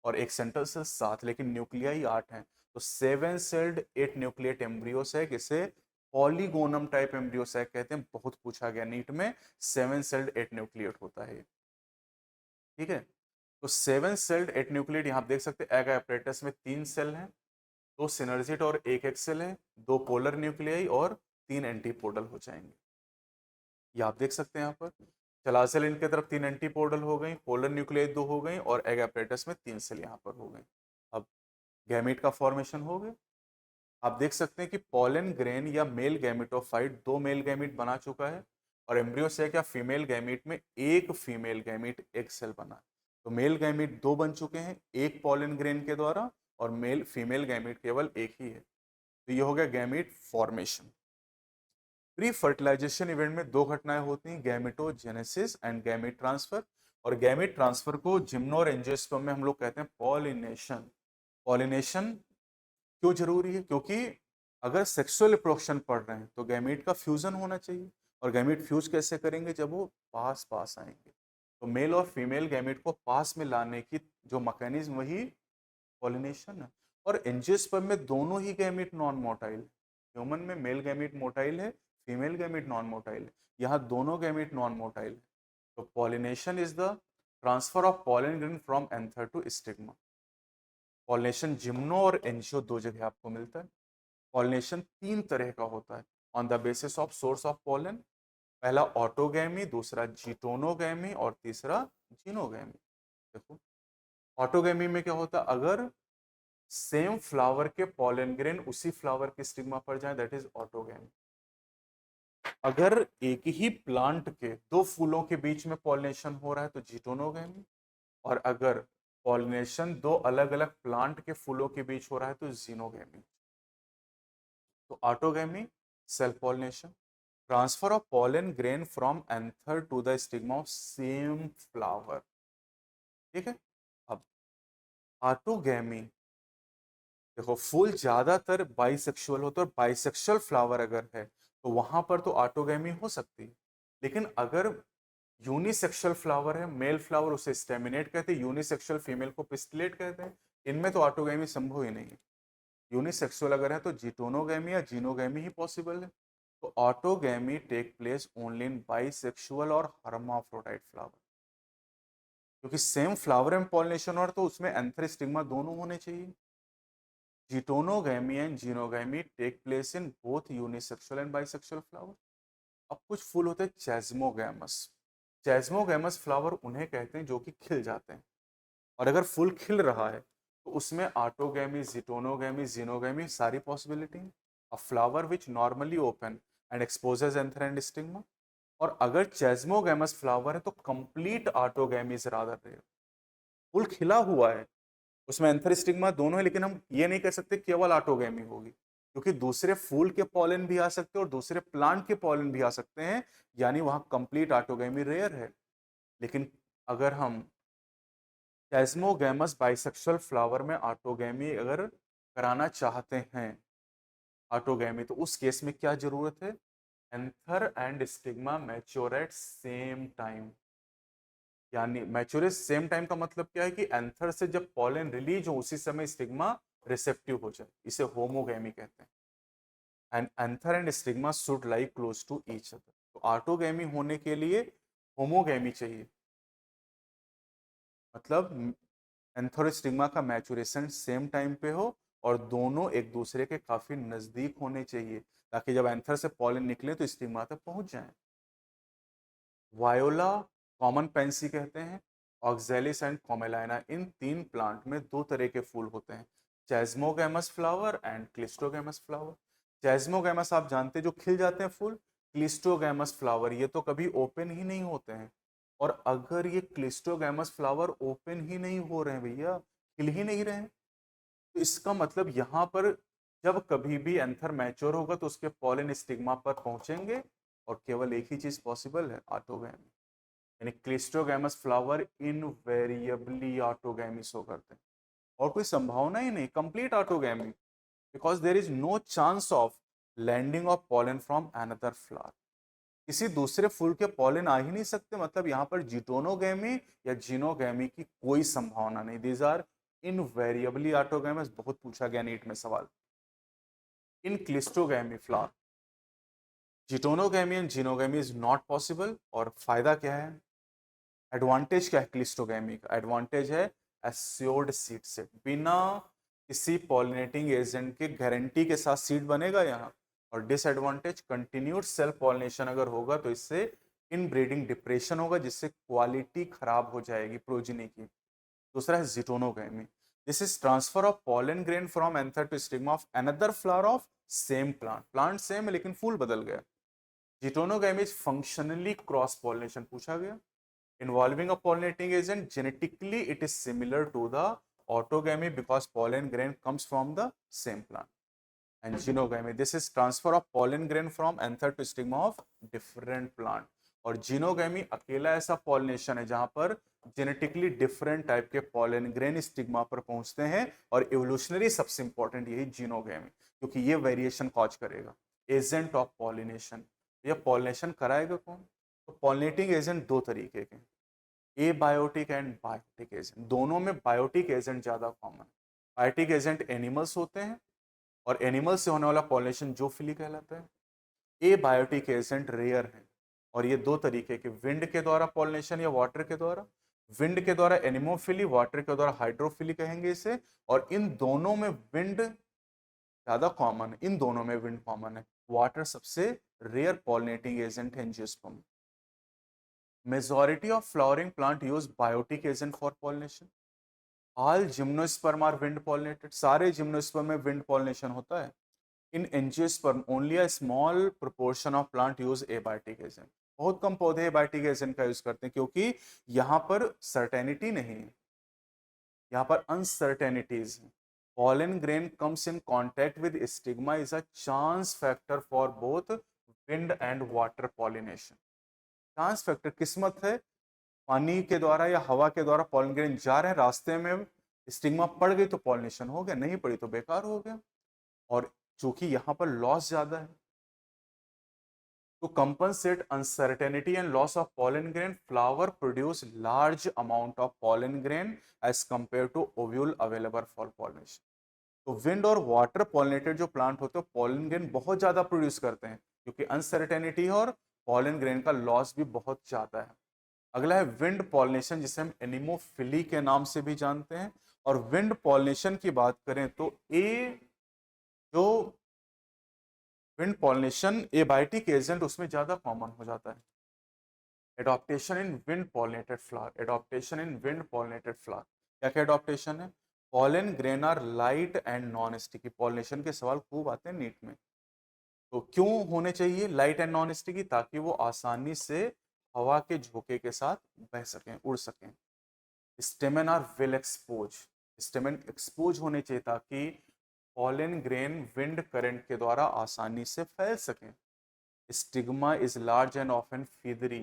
और एक सेंट्रल सेल 7, लेकिन न्यूक्लियाई 8 हैं। तो 7 सेल्ड 8 न्यूक्लिएट एम्ब्रियोसैक, इसे पॉलीगोनम टाइप एम्ब्रियोसैक कहते हैं। बहुत पूछा गया नीट में, 7 सेल्ड 8 न्यूक्लिएट होता है। ठीक है, तो 7 सेल्ड 8 न्यूक्लिएट यहाँ आप देख सकते हैं। एग apparatus में 3 सेल हैं, 2 सिनर्जिड और 1 एक्सेल है, 2 पोलर न्यूक्लियाई और 3 एंटीपोडल हो जाएंगे। ये आप देख सकते हैं यहाँ पर। चला सेल इनके तरफ 3 एंटीपोडल हो गई, पोलर न्यूक्लियाई 2 हो गई और एग apparatus में 3 सेल यहाँ पर हो गई। अब गैमेट का फॉर्मेशन हो गया। आप देख सकते हैं कि पॉलन ग्रेन या मेल गैमेटोफाइट 2 मेल गैमेट बना चुका है, और एम्ब्रियो सेक या फीमेल गैमेट में 1 फीमेल गैमेट एक सेल बना है। तो मेल गैमेट 2 बन चुके हैं, 1 पॉलन ग्रेन के द्वारा, और मेल फीमेल गैमेट केवल 1 ही है। तो ये हो गया gamete formation. Pre fertilisation event में 2 घटनाएं होती हैं, गैमेटोजेनेसिस एंड गैमेट ट्रांसफर। और गैमेट ट्रांसफर को जिम्नो और एंजियोस्पर्म में हम लोग कहते हैं पॉलिनेशन। पॉलिनेशन क्यों जरूरी है? क्योंकि अगर सेक्सुअल रिप्रोडक्शन पढ़ रहे हैं तो गैमेट का फ्यूजन होना चाहिए, और गैमेट फ्यूज कैसे करेंगे? जब वो पास पास आएंगे। तो मेल और फीमेल गैमेट को पास में लाने की जो मैकेनिज्म, वही पॉलिनेशन है। और एंजियोस्पर्म में दोनों ही गैमेट नॉन मोटाइल। ह्यूमन में मेल गैमेट मोटाइल है, फीमेल गैमेट नॉन मोटाइल है। यहाँ दोनों गैमेट नॉन मोटाइल है। तो pollination is the transfer of pollen grain from anther to stigma. Pollination gymno और एंजियो 2 जगह आपको मिलता है। पॉलिनेशन 3 तरह का होता है on the basis of source of pollen. पहला ऑटोगैमी, दूसरा जीटोनोगैमी और तीसरा जीनोगैमी। देखो, ऑटोगैमी में क्या होता है? अगर सेम फ्लावर के पॉलन ग्रेन उसी फ्लावर के स्टिग्मा पर जाए, दैट इज ऑटोगैमी। अगर एक ही प्लांट के 2 फूलों के बीच में पॉलिनेशन हो रहा है तो जीटोनोगैमी। और अगर पॉलिनेशन 2 अलग अलग प्लांट के फूलों के बीच हो रहा है तो जीनोगैमी। तो autogamy self pollination, transfer of pollen grain from anther to the stigma of same flower. ठीक है, अब ऑटोगैमी, देखो फूल ज्यादातर बाइसेक्सुअल होते हैं, और बाइसेक्सुअल फ्लावर अगर है तो वहां पर तो ऑटोगैमी हो सकती है। लेकिन अगर यूनिसेक्सुअल फ्लावर है, मेल फ्लावर, उसे स्टेमिनेट कहते हैं, यूनिसेक्सुअल फीमेल को पिस्टिलेट कहते हैं। इनमें तो ऑटोगैमी संभव ही नहीं है। यूनिसेक्सुअल अगर है तो जीटोनोगैमी या जीनोगैमी ही पॉसिबल है। तो autogamy take place only in bisexual और हर्माफ्रोडाइट फ्लावर। क्योंकि सेम फ्लावर में पॉलिनेशन हो रहा है तो उसमें एंथर स्टिग्मा दोनों होने चाहिए। Geitonogamy and xenogamy take place in both unisexual and bisexual flower. अब कुछ फूल होते हैं चेस्मोगैमस। चेस्मोगैमस फ्लावर उन्हें कहते हैं जो कि खिल जाते हैं, और अगर फूल खिल रहा है तो उसमें ऑटोगैमी, जीटोनोगैमी, जीनोगैमी सारी पॉसिबिलिटी है। A flower which normally open and exposes anther and stigma. और अगर चेस्मोगैमस फ्लावर है तो complete autogamy is rather rare. फूल खिला हुआ है, उसमें एंथर स्टिग्मा दोनों है, लेकिन हम ये नहीं कह सकते केवल ऑटोगैमी होगी, क्योंकि दूसरे फूल के पॉलन भी आ सकते हैं और दूसरे प्लांट के पॉलन भी आ सकते हैं, यानी वहां कंप्लीट ऑटोगैमी रेयर है। लेकिन अगर हम चेस्मोगैमस बाइसेक्सुअल फ्लावर में ऑटोगैमी अगर कराना चाहते हैं, ऑटोगैमी, तो उस केस में क्या जरूरत है? Anther and stigma mature at same time. यानी मैच्योर सेम टाइम का मतलब क्या है? कि एंथर से जब पॉलन रिलीज हो उसी समय स्टिग्मा रिसेप्टिव हो जाए, इसे होमोगैमी कहते हैं। And anther and stigma should lie close to each other. तो ऑटोगैमी होने के लिए होमोगैमी चाहिए, मतलब एंथर स्टिग्मा का मैचुरेशन सेम टाइम पे हो और दोनों एक दूसरे के काफी नजदीक होने चाहिए, ताकि जब एंथर से पॉलन निकले तो स्टिग्मा तक पहुंच जाए। वायोला, कॉमन पेंसी कहते हैं, ऑक्जेलिस एंड कॉमेलाइना, इन 3 प्लांट में 2 तरह के फूल होते हैं, चेस्मोगैमस फ्लावर एंड क्लिस्टोगैमस फ्लावर। चेस्मोगैमस आप जानते हैं जो खिल जाते हैं फूल, क्लिस्टोगैमस फ्लावर ये तो कभी ओपन ही नहीं होते हैं। और अगर ये क्लिस्टोगैमस फ्लावर ओपन ही नहीं हो रहे हैं भैया, खिल ही नहीं रहे हैं, तो इसका मतलब यहाँ पर जब कभी भी एंथर मैच्योर होगा तो उसके पॉलन स्टिग्मा पर पहुंचेंगे, और केवल एक ही चीज पॉसिबल है, ऑटोगैमी। यानी cleistogamous flower invariably autogamy show करते हैं, और कोई संभावना ही नहीं, complete autogamy, because there is no chance of landing of pollen from another flower. किसी दूसरे फूल के पॉलन आ ही नहीं सकते, मतलब यहाँ पर जीटोनोगैमी या जीनोगैमी की कोई संभावना नहीं। दीज आर इनवेरिएबली ऑटोगैमस, बहुत पूछा गया नीट में सवाल। In cleistogamy flower geitonogamy and xenogamy is not possible. और फायदा क्या है, एडवांटेज क्या है क्लिस्टोगैमी का, एडवांटेज है एस्योर्ड सीड सेट, बिना किसी पॉलिनेटिंग एजेंट के गारंटी के साथ सीड बनेगा यहाँ। और डिसएडवांटेज कंटिन्यूड सेल्फ पॉलिनेशन अगर होगा तो इससे इनब्रीडिंग डिप्रेशन होगा, जिससे क्वालिटी खराब हो जाएगी प्रोजिनी की। दूसरा है geitonogamy, this is transfer of pollen grain from anther to stigma of another flower of same plant, plant same है लेकिन फूल बदल गया। Geitonogamy is functionally cross pollination पूछा गया, involving a pollinating agent. Genetically it is similar to the autogamy because pollen grain comes from the same plant. And genogamy, this is transfer of pollen grain from anther to stigma of different plant. और जीनोगैमी अकेला ऐसा पॉलिनेशन है जहां पर जेनेटिकली डिफरेंट टाइप के पॉलन ग्रेन स्टिग्मा पर पहुंचते हैं, और इवोल्यूशनरी सबसे इंपॉर्टेंट यही जीनोगैमी, क्योंकि ये वेरिएशन कॉज करेगा। एजेंट ऑफ पॉलिनेशन, ये पॉलिनेशन कराएगा कौन, तो पॉलिनेटिंग एजेंट दो तरीके के, ए बायोटिक एंड बायोटिक एजेंट, दोनों में बायोटिक एजेंट ज्यादा कॉमन है। बायोटिक एजेंट एनिमल्स होते हैं और एनिमल से होने वाला पॉलिनेशन जोफिली कहलाता है। ए बायोटिक एजेंट रेयर है, और ये दो तरीके के, विंड के द्वारा पॉलिनेशन या वाटर के द्वारा। विंड के द्वारा एनिमोफिली, वाटर के द्वारा हाइड्रोफिली कहेंगे इसे, और इन दोनों में विंड ज्यादा कॉमन है, इन दोनों में विंड कॉमन है। वाटर सबसे रेयर पॉलिनेटिंग एजेंट है angiosperm. Majority of flowering plant use biotic agent for pollination. All gymnosperm are wind pollinated. सारे gymnosperm में wind pollination होता है. In angiosperm only a small proportion of plant use abiotic agent. बहुत कम पौधे abiotic agent का यूज करते हैं, क्योंकि यहाँ पर certainty नहीं है, यहाँ पर uncertainties है. Pollen grain comes in contact with stigma is a chance factor for both wind and water pollination. Chance factor, किस्मत है, पानी के द्वारा या हवा के द्वारा पॉलन ग्रेन जा रहे हैं, रास्ते में स्टिग्मा पड़ गई तो पॉलिनेशन हो गया, नहीं पड़ी तो बेकार हो गया। और चूंकि यहाँ पर लॉस ज्यादा है, तो compensate uncertainty and loss of pollen grain, flower produce large amount of pollen grain as compare to ovule available for pollination. तो विंड और वाटर पॉलिनेटेड जो प्लांट होते हैं पॉलन ग्रेन बहुत ज्यादा प्रोड्यूस करते हैं, क्योंकि अनसर्टेनिटी और पॉलन ग्रेन का लॉस भी बहुत ज्यादा है। अगला है विंड पॉलिनेशन, जिसे हम एनिमोफिली के नाम से भी जानते हैं। और विंड पॉलिनेशन की बात करें तो जो विंड पॉलिनेशन एबायोटिक एजेंट उसमें ज्यादा कॉमन हो जाता है। Adaptation in wind pollinated flower, adaptation in wind pollinated flower, क्या क्या एडॉप्टेशन है, pollen grain are light and non sticky. Pollination के सवाल खूब आते हैं नीट में, तो क्यों होने चाहिए लाइट एंड नॉन स्टिकी, ताकि वो आसानी से हवा के झोंके के साथ बह सकें, उड़ सकें। Stamen are well expose, stamen expose होने चाहिए ताकि पॉलन ग्रेन विंड करंट के द्वारा आसानी से फैल सकें। Stigma is large and often feathery,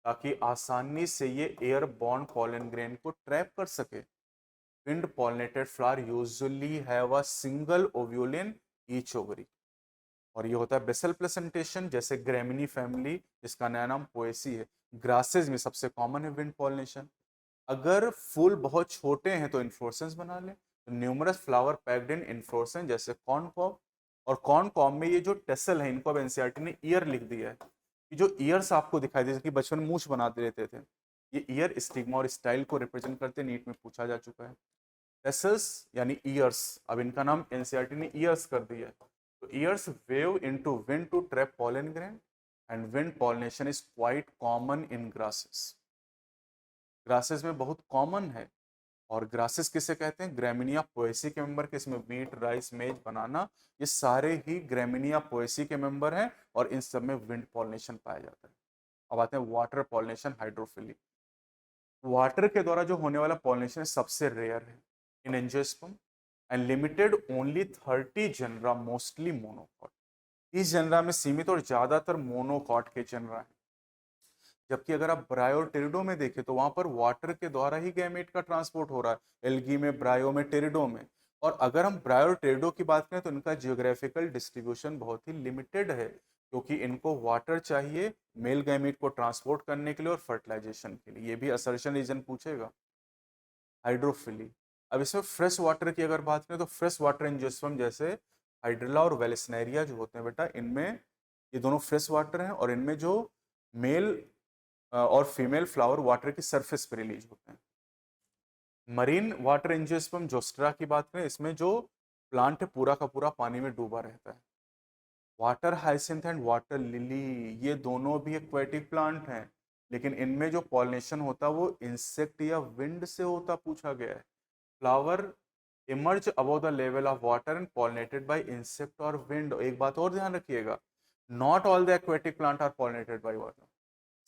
ताकि आसानी से ये एयर बॉर्न पॉलन ग्रेन को ट्रैप कर सके। Wind pollinated flower usually have a single ovule in each ovary, और ये होता है बेसल प्लेसेंटेशन, जैसे ग्रेमिनी फैमिली जिसका नया नाम पोएसी है। ग्रासेस में सबसे कॉमन है विंड पॉलिनेशन। अगर फूल बहुत छोटे हैं तो इन्फ्लोरेसेंस बना लें, तो numerous flower packed in inflorescence, जैसे कॉर्न कॉब। और कॉर्न कॉब में ये जो टेसल है, इनको अब एनसीईआरटी ने ईयर लिख दिया है, कि जो ईयर्स आपको दिखाई दे, कि बचपन में मूछ बना देते थे, ये ईयर स्टिग्मा और स्टाइल को रिप्रेजेंट करते, नीट में पूछा जा चुका है। टेसल्स यानी ईयर्स, अब इनका नाम एनसीईआरटी ने ईयर्स कर दिया है। तो ears wave into wind to trap pollen grain, and wind pollination is quite common in grasses. Grasses में बहुत कॉमन है। और ग्रासेस किसे कहते हैं, ग्रेमिनिया पोएसी के मेंबर के, इसमें वीट, राइस, मेज, बनाना, ये सारे ही ग्रेमिनिया पोएसी के मेंबर हैं, और इन सब में विंड पॉलिनेशन पाया जाता है। अब आते हैं वाटर पॉलिनेशन, हाइड्रोफिली। वाटर के द्वारा जो होने वाला पॉलिनेशन सबसे रेयर है in angiosperm, and limited only 30 genera, mostly monocot. इस जनरा में सीमित और ज्यादातर मोनोकॉट के जनरा है। जबकि अगर आप ब्रायोटेरिडो में देखें तो वहां पर वाटर के द्वारा ही गैमेट का ट्रांसपोर्ट हो रहा है, एल्गी में, ब्रायो में, टेरिडो में। और अगर हम ब्रायोटेरिडो की बात करें तो इनका जियोग्राफिकल डिस्ट्रीब्यूशन बहुत ही लिमिटेड है, क्योंकि इनको वाटर चाहिए मेल गैमेट को ट्रांसपोर्ट करने के लिए और फर्टिलाइजेशन के लिए। ये भी असर्शन रीजन पूछेगा। हाइड्रोफिली, अब इसमें फ्रेश वाटर की अगर बात करें तो फ्रेश वाटर एंजियोस्पर्म जैसे हाइड्रिला और वेलेस्नेरिया जो होते हैं बेटा, इनमें ये दोनों फ्रेश वाटर हैं और इनमें जो मेल और फीमेल फ्लावर वाटर की सरफेस पर रिलीज होते हैं। मरीन वाटर एंजियोस्पर्म जोस्ट्रा की बात करें, इसमें जो प्लांट है पूरा का पूरा पानी में डूबा रहता है। Water hyacinth and water lily, ये दोनों भी एक्वेटिक प्लांट हैं, लेकिन इनमें जो पॉलिनेशन होता है वो इंसेक्ट या विंड से होता पूछा गया है। Flower emerge above the level of water and pollinated by insect और विंड। एक बात और ध्यान रखिएगा, not all the aquatic plant are pollinated by water.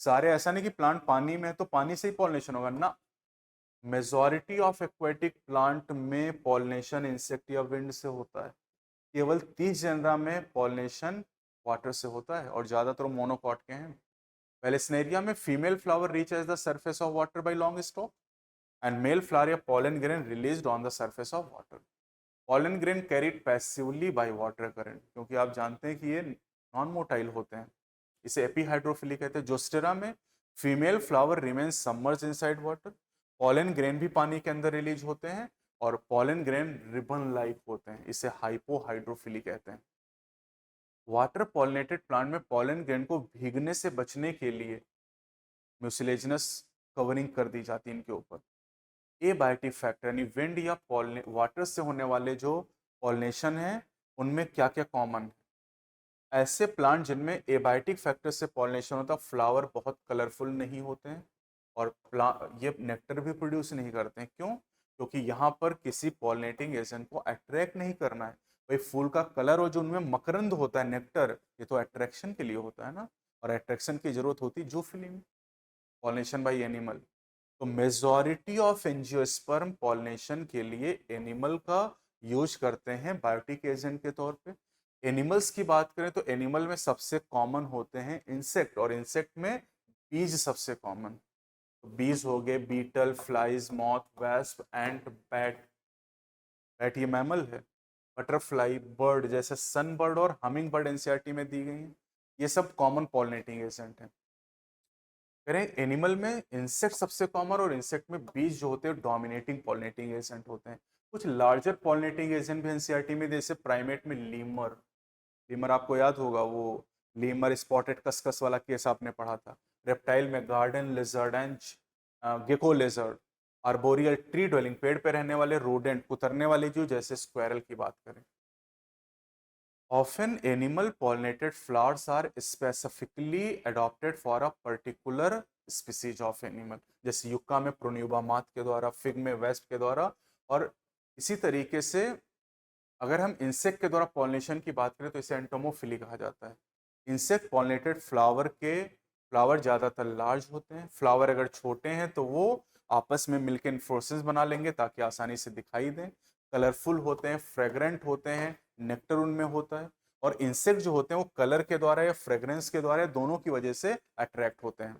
सारे ऐसा नहीं कि प्लांट पानी में है तो पानी से ही पॉलिनेशन होगा ना, मेजॉरिटी ऑफ एक्वेटिक प्लांट में पॉलिनेशन इंसेक्ट या विंड से होता है। केवल 30 जनरा में पॉलिनेशन वाटर से होता है और ज्यादातर मोनोकॉट के हैं। वेलेस्नेरिया में female flower reaches the surface of water bye long stock and male flower या pollen grain released on the surface of water. Pollen grain carried passively by water current, क्योंकि आप जानते हैं कि ये नॉन मोटाइल होते हैं, इसे एपीहाइड्रोफिली कहते हैं। जोस्टेरा में female flower remain submerge inside water, pollen grain भी पानी के अंदर रिलीज होते हैं और पॉलन ग्रेन रिबन लाइक होते हैं, इसे हाइपोहाइड्रोफिली कहते हैं। वाटर पॉलिनेटेड प्लांट में पॉलन ग्रेन को भीगने से बचने के लिए म्यूसिलेजिनस कवरिंग कर दी जाती है इनके ऊपर। एबायोटिक फैक्टर यानी विंड या वाटर से होने वाले जो पॉलिनेशन है उनमें क्या क्या कॉमन है। ऐसे प्लांट जिनमें एबायोटिक फैक्टर से पॉलिनेशन होता है, फ्लावर बहुत कलरफुल नहीं होते हैं और ये नेक्टर भी प्रोड्यूस नहीं करते हैं। क्यों? क्योंकि यहाँ पर किसी पॉलिनेटिंग एजेंट को अट्रैक्ट नहीं करना है। भाई फूल का कलर और जो उनमें मकरंद होता है नेक्टर, ये तो अट्रैक्शन के लिए होता है ना, और अट्रैक्शन की जरूरत होती है जूफिली में, पॉलिनेशन बाय एनिमल। तो मेजॉरिटी ऑफ एंजियोस्पर्म पॉलिनेशन के लिए एनिमल का यूज करते हैं बायोटिक एजेंट के तौर पे। एनिमल्स की बात करें तो एनिमल में सबसे कॉमन होते हैं इंसेक्ट, और इंसेक्ट में बीज सबसे कॉमन। बीज हो गए बीटल, फ्लाइज, मॉथ, वेस्प, एंट, बैट। बैट ये मैमल है। बटरफ्लाई, बर्ड जैसे सनबर्ड और हमिंग बर्ड एनसीईआरटी में दी गई हैं। ये सब कॉमन पॉलिनेटिंग एजेंट हैं। करें एनिमल में इंसेक्ट सबसे कॉमन और इंसेक्ट में बीज जो होते हैं डोमिनेटिंग पॉलिनेटिंग एजेंट होते हैं। कुछ लार्जर पॉलिनेटिंग एजेंट भी एनसीईआरटी में, जैसे प्राइमेट में लीमर। लीमर आपको याद होगा, वो लीमर स्पॉटेड कस्कस वाला केस आपने पढ़ा था। रेप्टाइल में garden lizard and gecko lizard. Arboreal tree dwelling, पेड़ पे रहने वाले रोडेंट, कुतरने वाले जीव जैसे स्क्वेरल की बात करें। Often animal pollinated flowers are specifically adopted for a particular species of animal, जैसे युक्का में प्रोन्यूबा माथ के द्वारा, फिग में वेस्प के द्वारा। और इसी तरीके से अगर हम इंसेक्ट के द्वारा पॉलिनेशन की बात करें तो इसे एंटोमोफिली कहा जाता है। इंसेक्ट पॉलिनेटेड फ्लावर ज़्यादातर लार्ज होते हैं। फ्लावर अगर छोटे हैं तो वो आपस में मिलकर इन्फ्लोरेसेंस बना लेंगे ताकि आसानी से दिखाई दें। कलरफुल होते हैं, फ्रेग्रेंट होते हैं, नेक्टर उनमें होता है। और इंसेक्ट जो होते हैं वो कलर के द्वारा या फ्रेग्रेंस के द्वारा, दोनों की वजह से अट्रैक्ट होते हैं।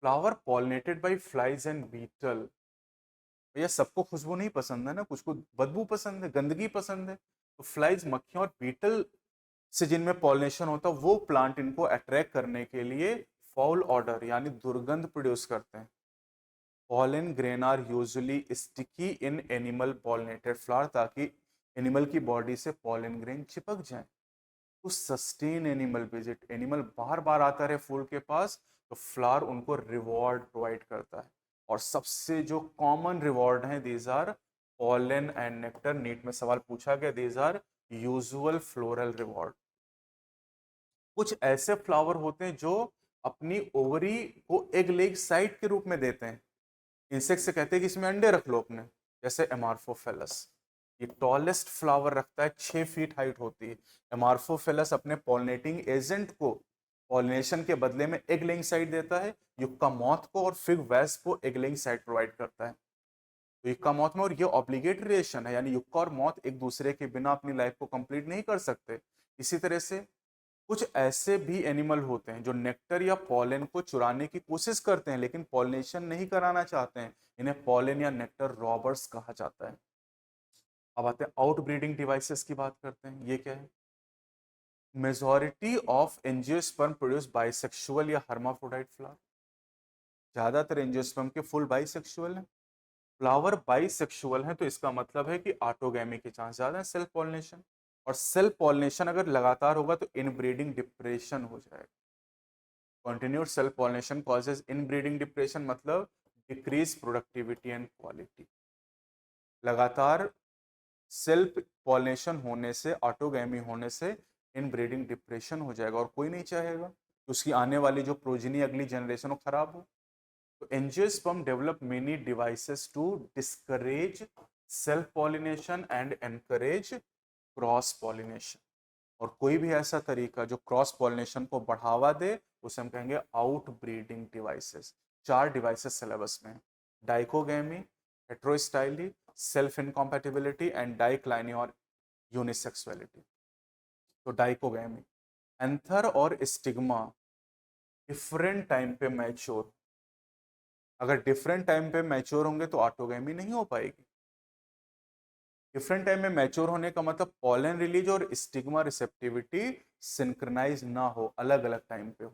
Flower pollinated by flies and beetle. भैया सबको खुशबू नहीं पसंद है ना, कुछ को बदबू पसंद है, गंदगी पसंद है। तो फ्लाइज, मक्खियां और बीटल से जिनमें पॉलिनेशन होता है वो प्लांट इनको अट्रैक्ट करने के लिए फाउल ऑर्डर यानी दुर्गंध प्रोड्यूस करते हैं। Pollen grain are usually sticky in animal pollinated flower, ताकि एनिमल की बॉडी से पॉलन ग्रेन चिपक जाए। To sustain animal visit, animal बार बार आता रहे फूल के पास तो फ्लावर उनको रिवॉर्ड प्रोवाइड करता है। और सबसे जो कॉमन रिवॉर्ड है, these are pollen and nectar. NEET में सवाल पूछा गया, these are usual floral reward. कुछ ऐसे फ्लावर होते हैं जो अपनी ओवरी को एग लेग साइट के रूप में देते हैं। इंसेक्ट से कहते हैं कि इसमें अंडे रख लो अपने, जैसे एमार्फोफेलस। ये टॉलेस्ट फ्लावर रखता है, 6 फीट हाइट होती है। एमार्फोफेलस अपने पॉलिनेटिंग एजेंट को पॉलिनेशन के बदले में एग लेइंग साइट देता है। युक्का मॉथ को और फिग वेस्प को एग लेइंग साइट प्रोवाइड करता है। तो युक्का मॉथ में, और ये ऑब्लिगेट रिलेशन है, यानी युक्का और मॉथ एक दूसरे के बिना अपनी लाइफ को कंप्लीट नहीं कर सकते। इसी तरह से कुछ ऐसे भी एनिमल होते हैं जो नेक्टर या पॉलन को चुराने की कोशिश करते हैं लेकिन पॉलिनेशन नहीं कराना चाहते हैं। इन्हें पॉलन या नेक्टर रॉबर्स कहा जाता है। अब आते हैं आउट ब्रीडिंग डिवाइसेस की बात करते हैं। ये क्या है? Majority of angiosperm produce bisexual या हर्माफ्रोडाइट फ्लावर। ज्यादातर एंजियोस्पर्म के फुल बाइसेक्सुअल हैं। फ्लावर बाइसेक्सुअल है तो इसका मतलब है कि ऑटोगैमी के चांस ज्यादा है सेल्फ पॉलिनेशन, और सेल्फ पॉलिनेशन अगर लगातार होगा तो इनब्रीडिंग डिप्रेशन हो जाएगा। Continued self pollination causes inbreeding depression, मतलब डिक्रीज प्रोडक्टिविटी एंड क्वालिटी। लगातार सेल्फ पॉलिनेशन होने से, ऑटोगैमी होने से इनब्रीडिंग डिप्रेशन हो जाएगा, और कोई नहीं चाहेगा कि उसकी आने वाली जो प्रोजिनी अगली जनरेशन हो खराब हो। तो angiosperm develop many devices to discourage self pollination and encourage cross pollination, और कोई भी ऐसा तरीका जो क्रॉस पॉलिनेशन को बढ़ावा दे उसे हम कहेंगे out breeding devices. 4 devices syllabus में, डाइकोगैमी, हेट्रोस्टाइली, सेल्फ इनकॉम्पैटिबिलिटी एंड डाइक्लाइनी और यूनिसेक्सुअलिटी। तो डाइकोगैमी, एंथर और स्टिग्मा डिफरेंट टाइम पे मैच्योर, अगर डिफरेंट टाइम पे मैच्योर होंगे तो ऑटोगैमी नहीं हो पाएगी। डिफरेंट टाइम में मैच्योर होने का मतलब पॉलन रिलीज और स्टिग्मा रिसेप्टिविटी सिंक्रोनाइज ना हो, अलग अलग टाइम पे हो।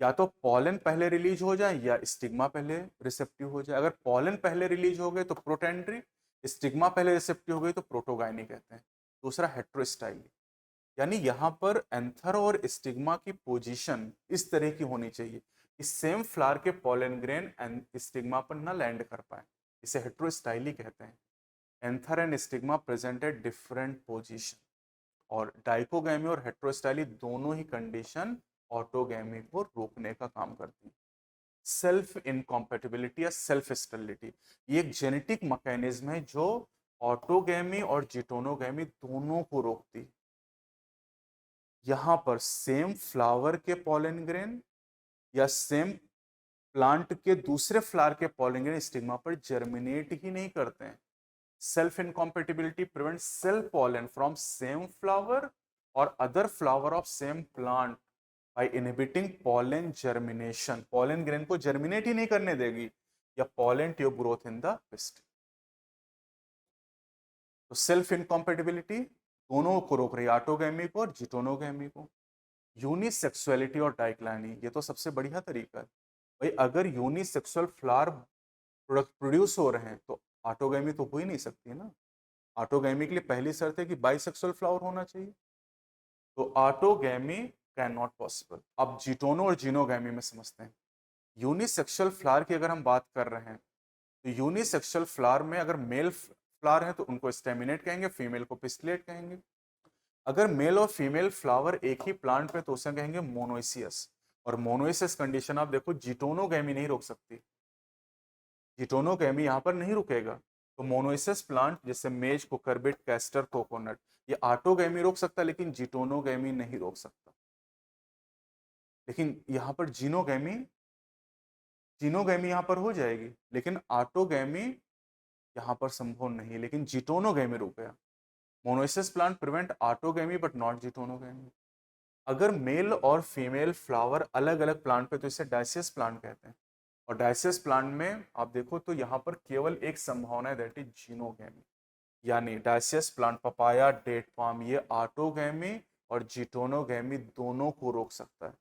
या तो पॉलन पहले रिलीज हो जाए या स्टिग्मा पहले रिसेप्टिव हो जाए। अगर पॉलन पहले रिलीज हो गए तो प्रोटेंड्री, स्टिग्मा पहले रिसेप्टिव हो गई तो प्रोटोगाइनी कहते हैं। दूसरा हेट्रोस्टाइली, यानी यहाँ पर एंथर और स्टिग्मा की पोजीशन इस तरह की होनी चाहिए कि सेम फ्लावर के पॉलन ग्रेन स्टिग्मा पर न लैंड कर पाए, इसे हेट्रोस्टाइली कहते हैं। Anther and stigma present at different position, और डाइकोगैमी और हेट्रोस्टाइली दोनों ही कंडीशन ऑटोगैमी को रोकने का काम करती है। सेल्फ इनकॉम्पेटिबिलिटी या सेल्फ स्टेरिलिटी, ये एक जेनेटिक मैकेनिज्म है जो ऑटोगैमी और जिटोनोगैमी दोनों को रोकती है। यहां पर सेम फ्लावर के पॉलन ग्रेन या सेम प्लांट के दूसरे फ्लावर के पॉलन ग्रेन स्टिग्मा पर जर्मिनेट ही नहीं करते हैं। Self incompatibility prevent self pollen from same flower और other flower of same plant by inhibiting pollen germination, pollen grain को जर्मिनेट ही नहीं करने देगी, या pollen tube growth in the pistil. तो सेल्फ इनकॉम्पेटिबिलिटी दोनों को रोक रही है, ऑटोगैमी को और जिटोनोगैमी को। यूनिसेक्सुअलिटी और डाइक्लाइनी, ये तो सबसे बढ़िया तरीका है भाई। अगर यूनिसेक्सुअल फ्लावर प्रोडक्ट प्रोड्यूस हो रहे हैं तो ऑटोगैमी तो हो ही नहीं सकती ना। ऑटोगैमी के लिए पहली शर्त है कि बाइसेक्सुअल फ्लावर होना चाहिए, तो ऑटोगैमी कैन नॉट पॉसिबल। अब जिटोनो और जीनोगैमी में समझते हैं। यूनिसेक्सुअल फ्लावर की अगर हम बात कर रहे हैं तो यूनिसेक्सुअल फ्लावर में अगर मेल फ्लावर है तो उनको स्टेमिनेट कहेंगे, फीमेल को पिस्टिलेट कहेंगे। अगर मेल और फीमेल फ्लावर एक ही प्लांट पे तो उसे कहेंगे मोनोइसियस, और मोनोइसियस कंडीशन आप देखो जिटोनोगैमी नहीं रोक सकती, जिटोनोगैमी यहाँ पर नहीं रुकेगा। तो मोनोइसियस प्लांट जैसे मेज, कुकरबिट, कैस्टर, कोकोनट, ये ऑटोगैमी रोक सकता है लेकिन जिटोनोगैमी नहीं रोक सकता। लेकिन यहाँ पर जीनोगैमी, जीनोगैमी यहाँ पर हो जाएगी लेकिन ऑटोगैमी यहाँ पर संभव नहीं, लेकिन जिटोनोगैमी रुक गया। Monoecious plant prevent autogamy but not geitonogamy. अगर मेल और फीमेल फ्लावर अलग अलग प्लांट पे तो इसे डायसियस प्लांट कहते हैं, और डायसियस प्लांट में आप देखो तो यहाँ पर केवल एक संभावना है, दैट इज जीनोगैमी। यानी dioecious plant, papaya, date palm, ये ऑटोगैमी और जिटोनोगैमी दोनों को रोक सकता है।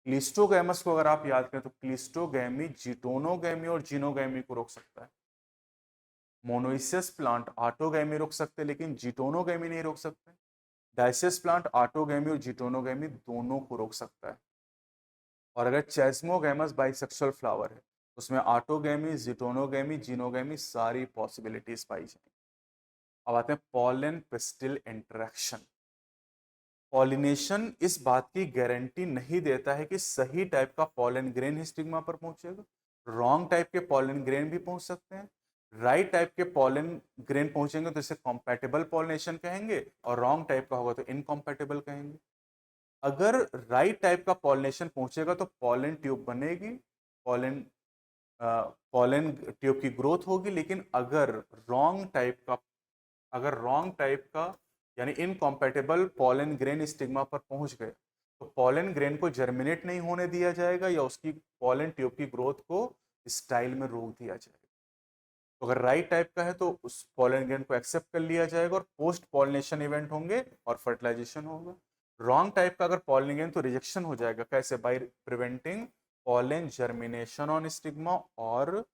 क्लिस्टोगैमस को अगर आप याद करें तो क्लिस्टोगैमी जिटोनोगैमी और जीनोगैमी को रोक सकता है। मोनोइसियस प्लांट ऑटोगैमी रोक सकते हैं लेकिन जिटोनोगैमी नहीं रोक सकते। डायसियस प्लांट ऑटोगैमी और जिटोनोगैमी दोनों को रोक सकता है। और अगर चेस्मोगैमस बाइसेक्सुअल फ्लावर है उसमें ऑटोगैमी, जिटोनोगैमी, जीनोगैमी सारी पॉसिबिलिटीज पाई जाएंगी। अब आते हैं पॉलन पिस्टिल इंटरेक्शन। पॉलिनेशन इस बात की गारंटी नहीं देता है कि सही टाइप का पॉलन ग्रेन ही स्टिग्मा पर पहुंचेगा। रॉन्ग टाइप के पॉलन ग्रेन भी पहुंच सकते हैं। राइट टाइप के पॉलन ग्रेन पहुंचेंगे तो इसे कॉम्पैटिबल पॉलिनेशन कहेंगे, और रॉन्ग टाइप का होगा तो इनकॉम्पैटिबल कहेंगे। अगर राइट टाइप का पॉलिनेशन पहुंचेगा तो पॉलन ट्यूब बनेगी, पॉलन पॉलन ट्यूब की ग्रोथ होगी। लेकिन अगर रॉन्ग टाइप का यानी इनकॉम्पैटिबल पॉलन ग्रेन स्टिग्मा पर पहुंच गए तो पॉलन ग्रेन को जर्मिनेट नहीं होने दिया जाएगा या उसकी पॉलन ट्यूब की ग्रोथ को स्टाइल में रोक दिया जाएगा। तो अगर राइट टाइप का है तो उस पॉलन ग्रेन को एक्सेप्ट कर लिया जाएगा और पोस्ट पॉलिनेशन इवेंट होंगे और फर्टिलाइजेशन होगा। रॉन्ग टाइप का अगर पॉलन ग्रेन तो रिजेक्शन हो जाएगा। कैसे? By preventing pollen germination on stigma और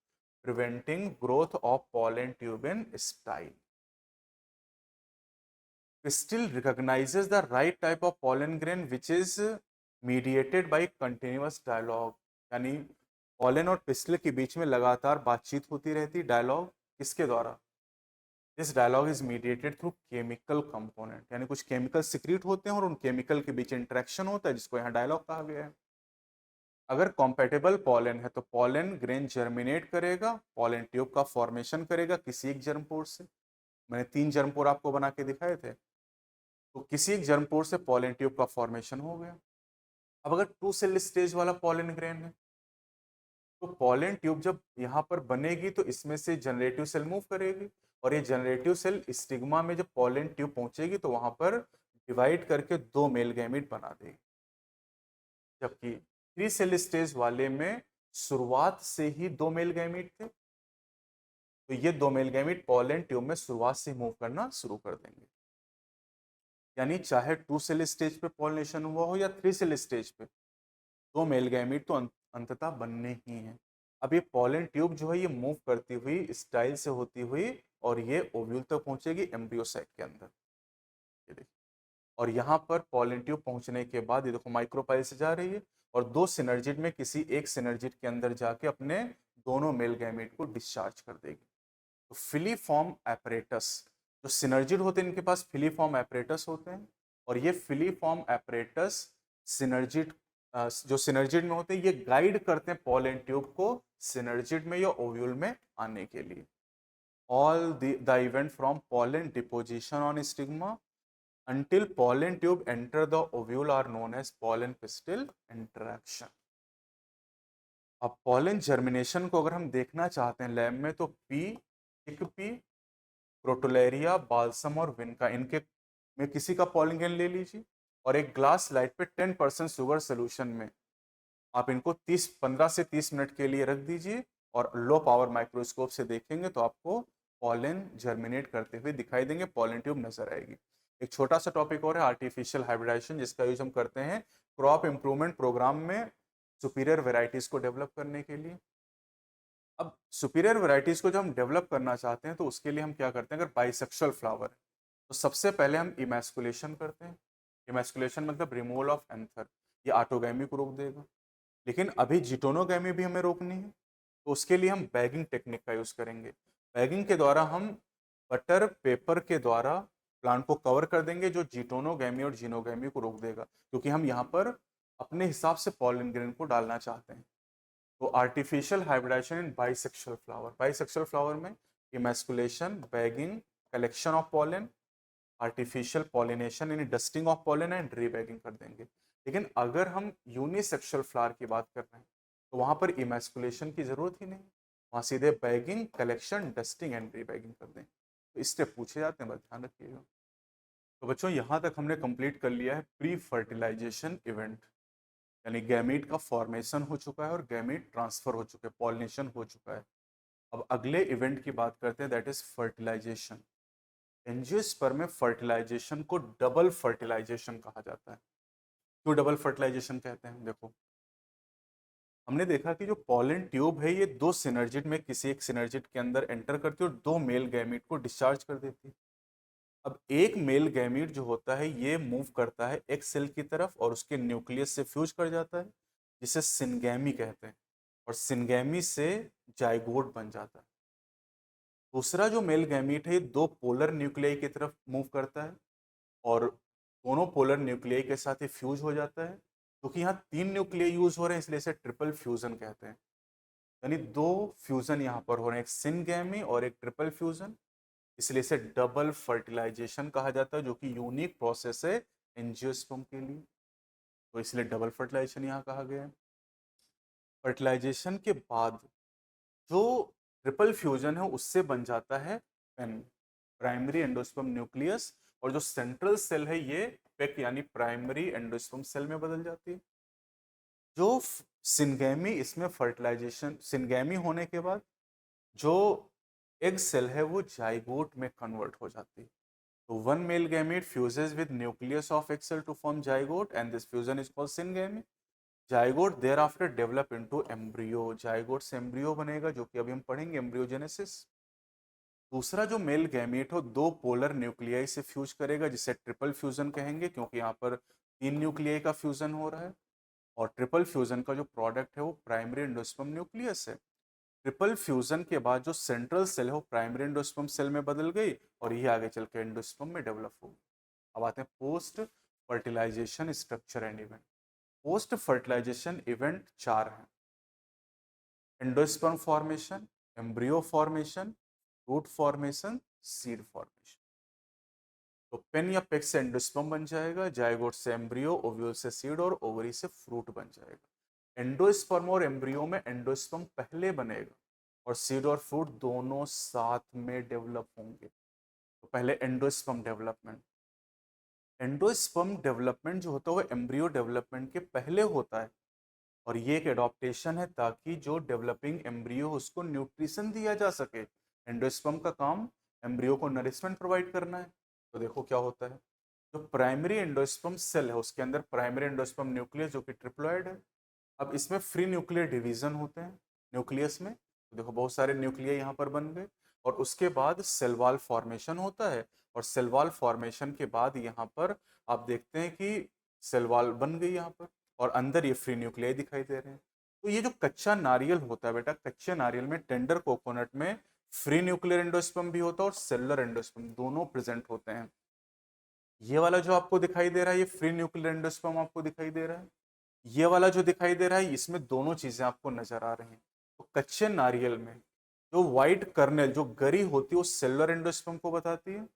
preventing growth of pollen tube in style. Pistil recognizes the right type of pollen grain which is mediated by continuous dialogue. यानी pollen और pistil के बीच में लगातार बातचीत होती रहती, डायलॉग किसके द्वारा? This dialogue is mediated through chemical component, यानी कुछ केमिकल सिक्रीट होते हैं और उन केमिकल के बीच इंटरेक्शन होता है जिसको यहाँ डायलॉग कहा गया है। अगर कॉम्पेटेबल पॉलन है तो पॉलन ग्रेन जर्मिनेट करेगा, पॉलन ट्यूब का फॉर्मेशन करेगा किसी एक जर्मपोर से। मैंने 3 जर्मपोर आपको बना के दिखाए थे, तो किसी एक जर्मपोर से पॉलन ट्यूब का फॉर्मेशन हो गया। अब अगर 2 सेल स्टेज वाला पॉलन ग्रेन है तो पॉलन ट्यूब जब यहाँ पर बनेगी तो इसमें से जनरेटिव सेल मूव करेगी और ये जनरेटिव सेल स्टिग्मा में जब पॉलन ट्यूब पहुंचेगी तो वहां पर डिवाइड करके 2 मेल गैमीट बना देगी। जबकि 3 सेल स्टेज वाले में शुरुआत से ही 2 मेल गैमीट थे, तो ये 2 मेल गैमीट पॉलन ट्यूब में शुरुआत से मूव करना शुरू कर देंगे। यानी चाहे 2 सेल स्टेज पे पॉलिनेशन हुआ हो या 3 सेल स्टेज पे, 2 मेल गैमीट तो अंततः बनने ही हैं। अब ये पॉलन ट्यूब जो है ये मूव करती हुई स्टाइल से होती हुई और ये ओव्यूल तक पहुंचेगी एम्ब्रियो सैक के अंदर। ये देखिए, और यहाँ पर पॉलन ट्यूब पहुंचने के बाद ये देखो माइक्रोपाइल से जा रही है और 2 सिनर्जिड में किसी एक सिनर्जिड के अंदर जाके अपने दोनों मेल गैमीट को डिस्चार्ज कर देगी। तो फिलीफॉर्म एपरेटस, जो सिनर्जिड होते हैं इनके पास फिलीफॉर्म एपरेटस होते हैं और ये फिलीफॉर्म एपरेटस सिनर्जिड जो सिनर्जिड में होते हैं ये गाइड करते हैं पॉलन ट्यूब को सिनर्जिड में या ओव्यूल में आने के लिए। All the event from pollen deposition on stigma until pollen tube enter the ovule are known as pollen pistil interaction. अब pollen germination को अगर हम देखना चाहते हैं लैब में तो चिकपी, क्रोटोलेरिया, बाल्सम और विनका, इनके में किसी का pollen grain ले लीजिए और एक ग्लास लाइट पे 10% शुगर सोल्यूशन में आप इनको 15 से 30 मिनट के लिए रख दीजिए और लो पावर माइक्रोस्कोप से देखेंगे तो आपको पॉलन जर्मिनेट करते हुए दिखाई देंगे, पॉलन ट्यूब नजर आएगी। एक छोटा सा टॉपिक और है आर्टिफिशियल हाइब्रिडाइजेशन, जिसका यूज हम करते हैं क्रॉप इंप्रूवमेंट प्रोग्राम में सुपीरियर वेराइटीज को डेवलप करने के लिए। अब सुपीरियर वेराइटीज को जब हम डेवलप करना चाहते हैं तो उसके लिए हम क्या करते हैं, अगर बाइसेक्सुअल फ्लावर है तो सबसे पहले हम इमैस्कुलेशन करते हैं। इमैस्कुलेशन मतलब रिमूवल ऑफ एंथर, ये ऑटोगैमी को रोक देगा। लेकिन अभी जिटोनोगैमी भी हमें रोकनी है तो उसके लिए हम बैगिंग टेक्निक का यूज करेंगे। बैगिंग के द्वारा हम बटर पेपर के द्वारा प्लांट को कवर कर देंगे जो जिटोनोगैमी और जीनोगैमी को रोक देगा, क्योंकि हम यहाँ पर अपने हिसाब से पॉलन ग्रेन को डालना चाहते हैं। तो आर्टिफिशियल हाइब्रिडाइजेशन इन बाइसेक्सुअल फ्लावर, बाइसेक्सुअल फ्लावर में emasculation, bagging, collection of pollen, artificial pollination यानी डस्टिंग ऑफ पॉलन एंड रीबैगिंग कर देंगे। लेकिन अगर हम यूनिसेक्सुअल फ्लावर की बात कर रहे हैं तो वहां पर इमैस्कुलेशन की जरूरत ही नहीं, वहां सीधे बैगिंग, कलेक्शन, डस्टिंग एंड रीबैगिंग कर दें। तो इस स्टेप पूछे जाते हैं, बस ध्यान रखिएगा। तो बच्चों यहाँ तक हमने कंप्लीट कर लिया है प्री फर्टिलाइजेशन इवेंट, यानी गैमीट का फॉर्मेशन हो चुका है और गैमीट ट्रांसफर हो चुके हैं, पॉलिनेशन हो चुका है। अब अगले इवेंट की बात करते हैं, दैट इज फर्टिलाइजेशन। एंजियोस्पर्म में फर्टिलाइजेशन को डबल फर्टिलाइजेशन कहा जाता है। क्यों डबल फर्टिलाइजेशन कहते हैं? देखो, हमने देखा कि जो पॉलन ट्यूब है ये 2 सिनर्जिड में किसी एक सिनर्जिड के अंदर एंटर करती है और 2 मेल गैमीट को डिस्चार्ज कर देती है। अब एक मेल गैमीट जो होता है ये मूव करता है एक सेल की तरफ और उसके न्यूक्लियस से फ्यूज कर जाता है, जिसे सिनगैमी कहते हैं, और सिनगैमी से जाइगोट बन जाता है। दूसरा जो मेल गैमीट है ये 2 पोलर न्यूक्लियाई की तरफ मूव करता है और दोनों पोलर न्यूक्लियाई के साथ ही फ्यूज हो जाता है। क्योंकि यहाँ 3 न्यूक्लियाई यूज हो रहे हैं इसलिए इसे ट्रिपल फ्यूजन कहते हैं। यानी 2 फ्यूजन यहाँ पर हो रहे हैं, एक सिनगैमी और एक ट्रिपल फ्यूजन, इसलिए इसे डबल फर्टिलाइजेशन कहा जाता है, जो कि यूनिक प्रोसेस है एंजियोस्पर्म के लिए, तो इसलिए डबल फर्टिलाइजेशन यहाँ कहा गया है। फर्टिलाइजेशन के बाद जो ट्रिपल फ्यूजन है उससे बन जाता है पेन, प्राइमरी एंडोस्पर्म न्यूक्लियस, और जो सेंट्रल सेल है ये पेक यानी प्राइमरी एंडोस्पर्म सेल में बदल जाती है। जो सिनगैमी, इसमें फर्टिलाइजेशन सिनगैमी होने के बाद जो एग सेल है वो जाइगोट में कन्वर्ट हो जाती है। तो one male gamete fuses with nucleus of egg cell to form zygote and this fusion is called syngamy. Zygote thereafter develop into embryo, zygote से एम्ब्रियो बनेगा जो कि अभी हम पढ़ेंगे एम्ब्रियोजेनेसिस। दूसरा जो मेल गैमीट हो दो पोलर न्यूक्लियाई से फ्यूज करेगा जिसे ट्रिपल फ्यूजन कहेंगे, क्योंकि यहाँ पर तीन न्यूक्लियाई का फ्यूजन हो रहा है। और ट्रिपल फ्यूजन का जो प्रोडक्ट है वो प्राइमरी एंडोस्पर्म न्यूक्लियस है। ट्रिपल फ्यूजन के बाद जो सेंट्रल सेल है वो प्राइमरी एंडोस्पर्म सेल में बदल गई और ये आगे चल के एंडोस्पर्म में डेवलप हो गई। अब आते हैं post fertilization structure and event. Post fertilisation event चार हैं: endosperm formation, embryo formation, root formation, seed formation. तो पेन या पेक्स से एंडोस्पर्म बन जाएगा, जाइगोट से एम्ब्रियो, ओव्यूल से सीड और ओवरी से फ्रूट बन जाएगा। एंडोस्पर्म और एम्ब्रियो में एंडोस्पर्म पहले बनेगा और सीड और फ्रूट दोनों साथ में डेवलप होंगे। तो पहले एंडोस्पर्म डेवलपमेंट, एंडोस्पर्म डेवलपमेंट जो होता है वो एम्ब्रियो डेवलपमेंट के पहले होता है और ये एक एडॉप्टेशन है ताकि जो डेवलपिंग एम्ब्रियो उसको न्यूट्रिशन दिया जा सके। एंडोस्पर्म का काम एम्ब्रियो को नरिशमेंट प्रोवाइड करना है। तो देखो क्या होता है, जो प्राइमरी एंडोस्पर्म सेल है उसके अंदर प्राइमरी एंडोस्पर्म न्यूक्लियस जो कि ट्रिप्लॉइड है। अब इसमें फ्री न्यूक्लियर डिवीजन होते हैं न्यूक्लियस में, तो देखो बहुत सारे न्यूक्लियर यहाँ पर बन गए और उसके बाद सेल वॉल फॉर्मेशन होता है और सेल वॉल फॉर्मेशन के बाद यहाँ पर आप देखते हैं कि सेल वॉल बन गई यहाँ पर और अंदर ये फ्री न्यूक्लियाई दिखाई दे रहे हैं। तो ये जो कच्चा नारियल होता है बेटा, कच्चे नारियल में टेंडर कोकोनट में फ्री न्यूक्लियर एंडोस्पर्म भी होता है और सेलुलर एंडोस्पर्म दोनों प्रेजेंट होते हैं। ये वाला जो आपको दिखाई दे रहा है ये फ्री न्यूक्लियर एंडोस्पर्म आपको दिखाई दे रहा है, ये वाला जो दिखाई दे रहा है इसमें दोनों चीजें आपको नजर आ रही हैं। तो कच्चे नारियल में जो व्हाइट कर्नेल जो गरी होती है वो सेलुलर एंडोस्पर्म को बताती है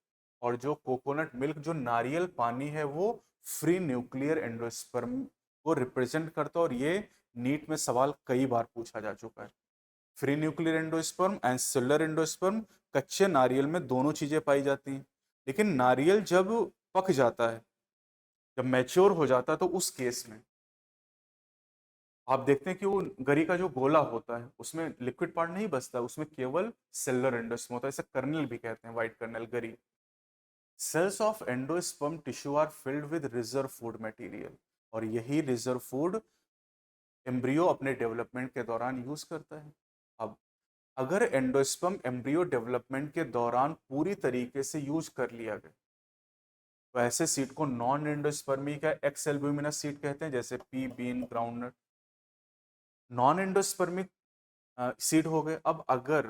और जो कोकोनट मिल्क जो नारियल पानी है वो फ्री न्यूक्लियर एंडोस्पर्म को रिप्रेजेंट करता है। और ये नीट में सवाल कई बार पूछा जा चुका है। Free nuclear endosperm and cellular endosperm, कच्चे नारियल में दोनों चीजें पाई जाती हैं। लेकिन नारियल जब पक जाता है, जब मैच्योर हो जाता है, तो उस केस में आप देखते हैं कि वो गरी का जो गोला होता है उसमें लिक्विड पार्ट नहीं बचता, उसमें केवल सेलुलर एंडोस्पर्म होता है। इसे कर्नल भी कहते हैं, व्हाइट कर्नल गरी। Cells of endosperm tissue are filled with reserve food material और यही रिजर्व फूड एम्ब्रियो अपने डेवलपमेंट के दौरान यूज करता है। अब अगर एंडोस्पर्म एम्ब्रियो डेवलपमेंट के दौरान पूरी तरीके से यूज कर लिया गया तो ऐसे सीड को नॉन एंडोस्पर्मिक या एक्स एल्ब्यूमिनस सीड कहते हैं, जैसे pea, bean, groundnut. Non endospermic seed हो गए। अब अगर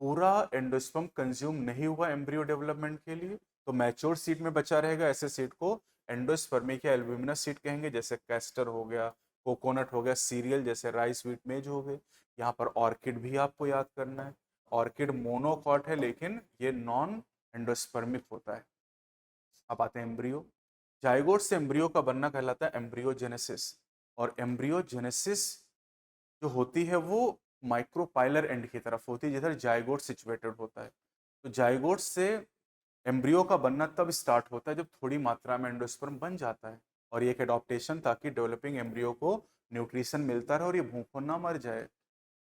पूरा एंडोस्पर्म कंज्यूम नहीं हुआ एम्ब्रियो डेवलपमेंट के लिए तो मैच्योर सीड में बचा रहेगा, ऐसे सीड को एंडोस्पर्मिक या एल्ब्यूमिनस सीड कहेंगे, जैसे कैस्टर हो गया, कोकोनट हो गया, सीरियल जैसे राइस, व्हीट, मेज हो गए। यहाँ पर ऑर्किड भी आपको याद करना है। ऑर्किड मोनोकॉट है लेकिन ये नॉन एंडोस्पर्मिक होता है। अब आते हैं एम्ब्रियो। जाइगोट से एम्ब्रियो का बनना कहलाता है एम्ब्रियोजेनेसिस और एम्ब्रियोजेनेसिस जो होती है वो माइक्रोपाइलर एंड की तरफ होती है जिधर जाइगोट सिचुएटेड होता है। तो जाइगोट से एम्ब्रियो का बनना तब स्टार्ट होता है जब थोड़ी मात्रा में एंडोस्पर्म बन जाता है और ये एक एडॉप्टेशन ताकि डेवलपिंग एम्ब्रियो को न्यूट्रिशन मिलता रहे और ये भूखों ना मर जाए।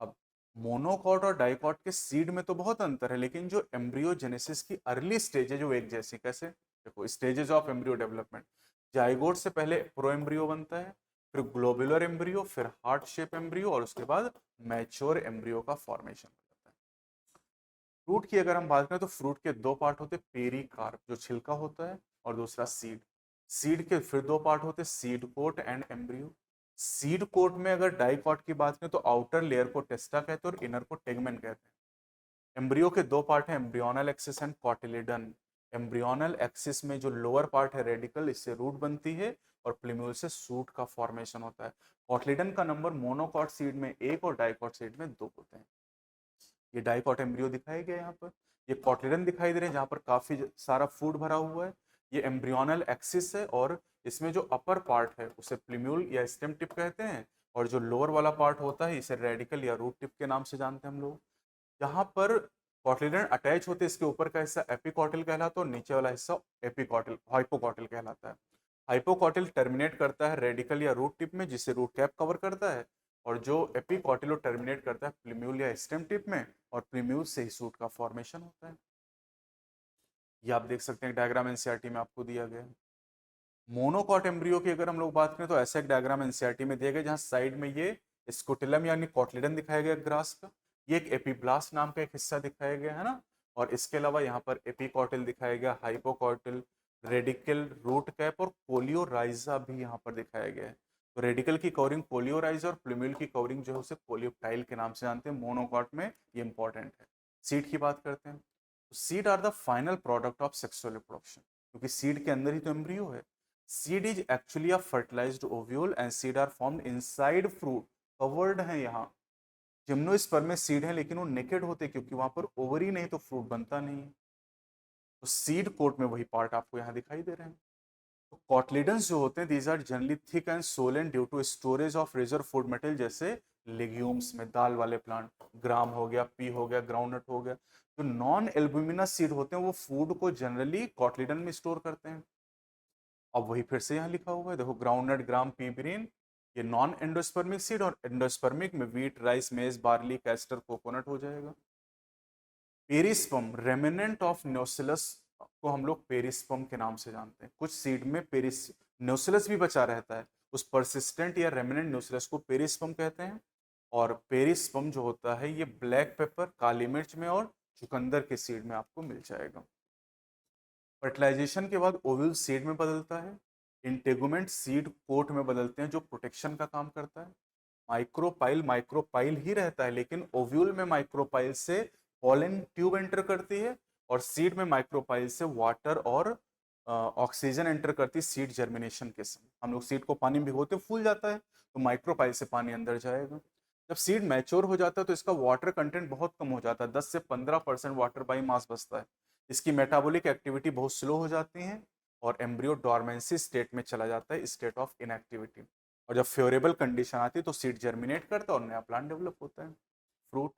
अब मोनोकॉट और डाइकॉट के सीड में तो बहुत अंतर है लेकिन जो एम्ब्रियोजेनेसिस की अर्ली स्टेज है जो एक जैसी, कैसे देखो stages of embryo development, zygote से पहले प्रो एम्ब्रियो बनता है, फिर ग्लोबुलर एम्ब्रियो, फिर हार्ट शेप एम्ब्रियो और उसके बाद मैच्योर एम्ब्रियो का फॉर्मेशन हो जाता है। फ्रूट की अगर हम बात करें तो फ्रूट के दो पार्ट होते हैं, पेरिकार्प जो छिलका होता है और दूसरा सीड। सीड के फिर दो पार्ट होते हैं, seed coat and embryo. Seed coat में अगर डाइकॉट की बात करें तो आउटर लेयर को टेस्टा कहते हैं और इनर को टेगमेन कहते हैं। एम्ब्रियो के दो पार्ट हैं, embryonal axis and cotyledon. Embryonal axis में जो लोअर पार्ट है रेडिकल, इससे रूट बनती है और प्लिम्यूल से सूट का फॉर्मेशन होता है। कॉटिलिडन का नंबर मोनोकॉट सीड में एक और डाइकॉट सीड में दो होते हैं। ये डाइकॉट एम्ब्रियो दिखाया गया यहाँ पर, ये कॉटिलिडन दिखाई दे रहे हैं जहाँ पर काफी सारा फूड भरा हुआ है। ये एम्ब्रियोनल एक्सिस है और इसमें जो अपर पार्ट है उसे प्लिम्यूल या स्टेम टिप कहते हैं और जो लोअर वाला पार्ट होता है इसे रेडिकल या रूट टिप के नाम से जानते हैं हम लोग। यहाँ पर कॉटिलिडन अटैच होते हैं, इसके ऊपर का हिस्सा एपिकॉटिल कहलाता है और नीचे वाला हिस्सा एपिकॉटिल हाइपोकॉटिल कहलाता है। हाइपोकॉटिल टर्मिनेट करता है रेडिकल या रूट टिप में जिसे रूट कैप कवर करता है और जो एपिकॉटिलो टर्मिनेट करता है प्लिम्यूल या स्टेम टिप में और प्लिम्यूल से ही सूट का फॉर्मेशन होता है। ये आप देख सकते हैं डायग्राम एनसीईआरटी में आपको दिया गया है। मोनोकॉट एम्ब्रियो की अगर हम लोग बात करें तो ऐसा एक डायग्राम एनसीईआरटी में दिया गया जहां साइड में ये स्कुटिलम यानी कॉटलिडन दिखाया गया ग्रास का, ये एक एपीब्लास्ट नाम का एक हिस्सा दिखाया गया है ना, और इसके अलावा यहाँ पर एपीकॉटिल दिखाया गया, हाइपोकॉटिल, रेडिकल, रूट कैप और कोलियोराइजा भी यहाँ पर दिखाया गया है। तो रेडिकल की कवरिंग कोलियोराइजा और प्लूम्यूल की कवरिंग जो है उसे कोलियोप्टाइल के नाम से जानते हैं। मोनोकॉट में ये इंपॉर्टेंट है। सीड की बात करते हैं, seed are the final product of sexual reproduction, क्योंकि सीड के अंदर ही तो एम्ब्रियो है। Seed is actually a fertilized ovule and seed are formed inside fruit, covered है यहाँ। जिम्नोस्पर्म में सीड है लेकिन वो नेकेड होते हैं क्योंकि वहां पर ओवरी नहीं तो फ्रूट बनता नहीं है। तो सीड कोट में वही पार्ट आपको यहाँ दिखाई दे रहे हैं। तो कॉटलिडन्स जो होते हैं these are generally thick and swollen due to storage of reserve food material, जैसे लेग्यूम्स में दाल वाले प्लांट, ग्राम हो गया, पी हो गया, ग्राउंडनट हो गया। जो नॉन एल्बुमिनस सीड होते हैं वो फूड को जनरली कॉटलिडन में स्टोर करते हैं। अब वही फिर से यहाँ लिखा हुआ है, देखो ग्राउंडनट, ग्राम, पी, ग्रीन, ये नॉन एंडोस्पर्मिक सीड, और एंडोस्पर्मिक में व्हीट, राइस, मेज, बार्ली, कैस्टर, कोकोनट हो जाएगा। पेरिस्पर्म रेमिनेंट ऑफ न्यूसिलस को हम लोग पेरिस्पर्म के नाम से जानते हैं। कुछ सीड में पेरिस न्यूसिलस भी बचा रहता है, उस परसिस्टेंट या रेमिनेंट न्यूसिलस को पेरिस्पर्म कहते हैं। और पेरिस्पर्म जो होता है ये ब्लैक पेपर, काली मिर्च में और चुकंदर के सीड में आपको मिल जाएगा। फर्टिलाइजेशन के बाद ओव्यूल सीड में बदलता है, इंटेगुमेंट सीड कोट में बदलते हैं जो प्रोटेक्शन का काम करता है। माइक्रोपाइल माइक्रोपाइल ही रहता है लेकिन ओव्यूल में माइक्रोपाइल से पॉलन ट्यूब एंटर करती है और सीड में माइक्रोपाइल से वाटर और ऑक्सीजन एंटर करती है सीड जर्मिनेशन के समय। हम लोग सीड को पानी में भिगोते फूल जाता है तो माइक्रोपाइल से पानी अंदर जाएगा। जब सीड मैच्योर हो जाता है तो इसका वाटर कंटेंट बहुत कम हो जाता है, 10 से 15% वाटर बाई मास बचता है। इसकी मेटाबॉलिक एक्टिविटी बहुत स्लो हो जाती है और एम्ब्रियो डॉर्मेंसी स्टेट में चला जाता है, स्टेट ऑफ इनएक्टिविटी। और जब फेवरेबल कंडीशन आती है तो सीड जर्मिनेट करता है और नया प्लांट डेवलप होता है। फ्रूट,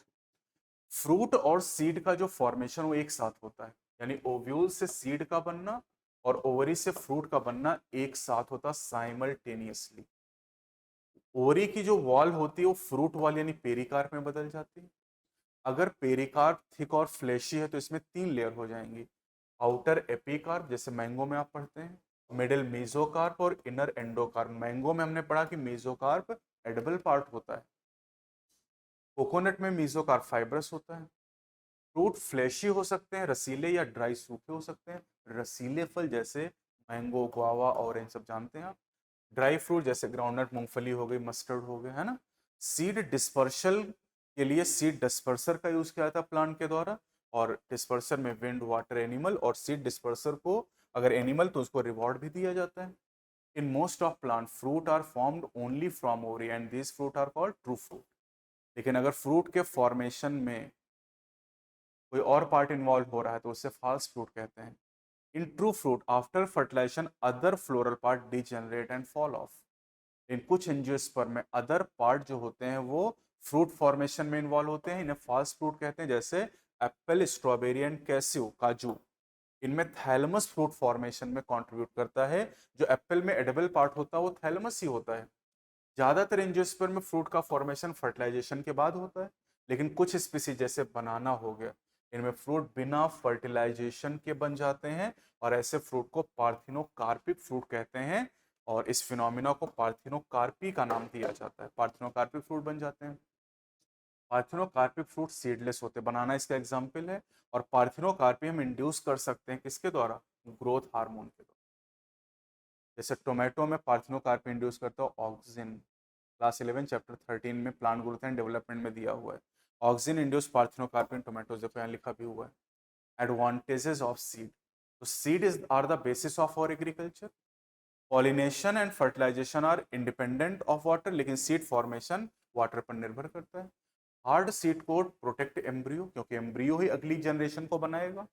फ्रूट और सीड का जो फॉर्मेशन वो एक साथ होता है, यानी ओव्यूल से सीड का बनना और ओवरी से फ्रूट का बनना एक साथ होता साइमल्टेनियसली। ओवरी की जो वॉल होती है वो फ्रूट वॉल यानी पेरिकार्प में बदल जाती है। अगर पेरिकार्प थिक और फ्लैशी है तो इसमें 3 लेयर हो जाएंगी, आउटर एपिकार्प जैसे मैंगो में आप पढ़ते हैं, मिडिल मेसोकार्प और इनर एंडोकार्प। मैंगो में हमने पढ़ा कि मेसोकार्प एडिबल पार्ट होता है, कोकोनट में मेसोकार्प फाइब्रस होता है। फ्रूट फ्लैशी हो सकते हैं, रसीले या ड्राई सूखे हो सकते हैं। रसीले फल जैसे मैंगो, गुआवा, ऑरेंज सब जानते हैं आप। ड्राई फ्रूट जैसे ग्राउंडनट, मूंगफली हो गई, मस्टर्ड हो गया, है ना। सीड डिस्पर्सल के लिए सीड डिस्पर्सर का यूज किया जाता है प्लांट के द्वारा, और डिस्पर्सर में विंड, वाटर, एनिमल, और सीड डिस्पर्सर को अगर एनिमल तो उसको रिवॉर्ड भी दिया जाता है। In most of plant fruit are formed only from ovary and this fruit are called true fruit. लेकिन अगर फ्रूट के फॉर्मेशन में कोई और पार्ट इन्वॉल्व हो रहा है तो उसे फॉल्स फ्रूट कहते हैं। In true fruit after fertilization other floral part degenerate and fall off. इन कुछ एंजियोस्पर्म में अदर पार्ट जो होते हैं वो फ्रूट फॉर्मेशन में इन्वॉल्व होते हैं, इन्हें फॉल्स फ्रूट कहते हैं। जैसे एप्पल, स्ट्रॉबेरी एंड कैस्यू, काजू, इनमें थैलमस फ्रूट फॉर्मेशन में कंट्रीब्यूट करता है। जो एप्पल में एडिबल पार्ट होता है वो थैलमस ही होता है। ज्यादातर एंजियोस्पर्म में फ्रूट का फॉर्मेशन फर्टिलाइजेशन के बाद होता है, लेकिन कुछ स्पीसीज जैसे बनाना हो गया, इनमें फ्रूट बिना फर्टिलाइजेशन के बन जाते हैं और ऐसे फ्रूट को पार्थिनोकार्पिक फ्रूट कहते हैं। और इस फिनोमिना को पार्थिनोकार्पी का नाम दिया जाता है, पार्थिनोकार्पिक फ्रूट बन जाते हैं। पार्थिनोकार्पिक फ्रूट सीडलेस होते हैं, बनाना इसका एग्जाम्पल है। और पार्थिनोकार्पी हम इंड्यूस कर सकते हैं किसके द्वारा? ग्रोथ हार्मोन के द्वारा। जैसे टोमेटो में पार्थिनोकार्पी इंड्यूस करता है ऑक्सिन, क्लास 11 चैप्टर 13 में प्लांट ग्रोथ एंड डेवलपमेंट में दिया हुआ है। Auxin induce parthenocarpy in tomato, देखो यहाँ लिखा भी हुआ है। एडवांटेजेस ऑफ सीड, तो seed is are the basis of our agriculture. Pollination and fertilization are independent of water, लेकिन सीड फॉर्मेशन वाटर पर निर्भर करता है। Hard seed coat protect embryo, क्योंकि एम्ब्रियो ही अगली जनरेशन को बनाएगा।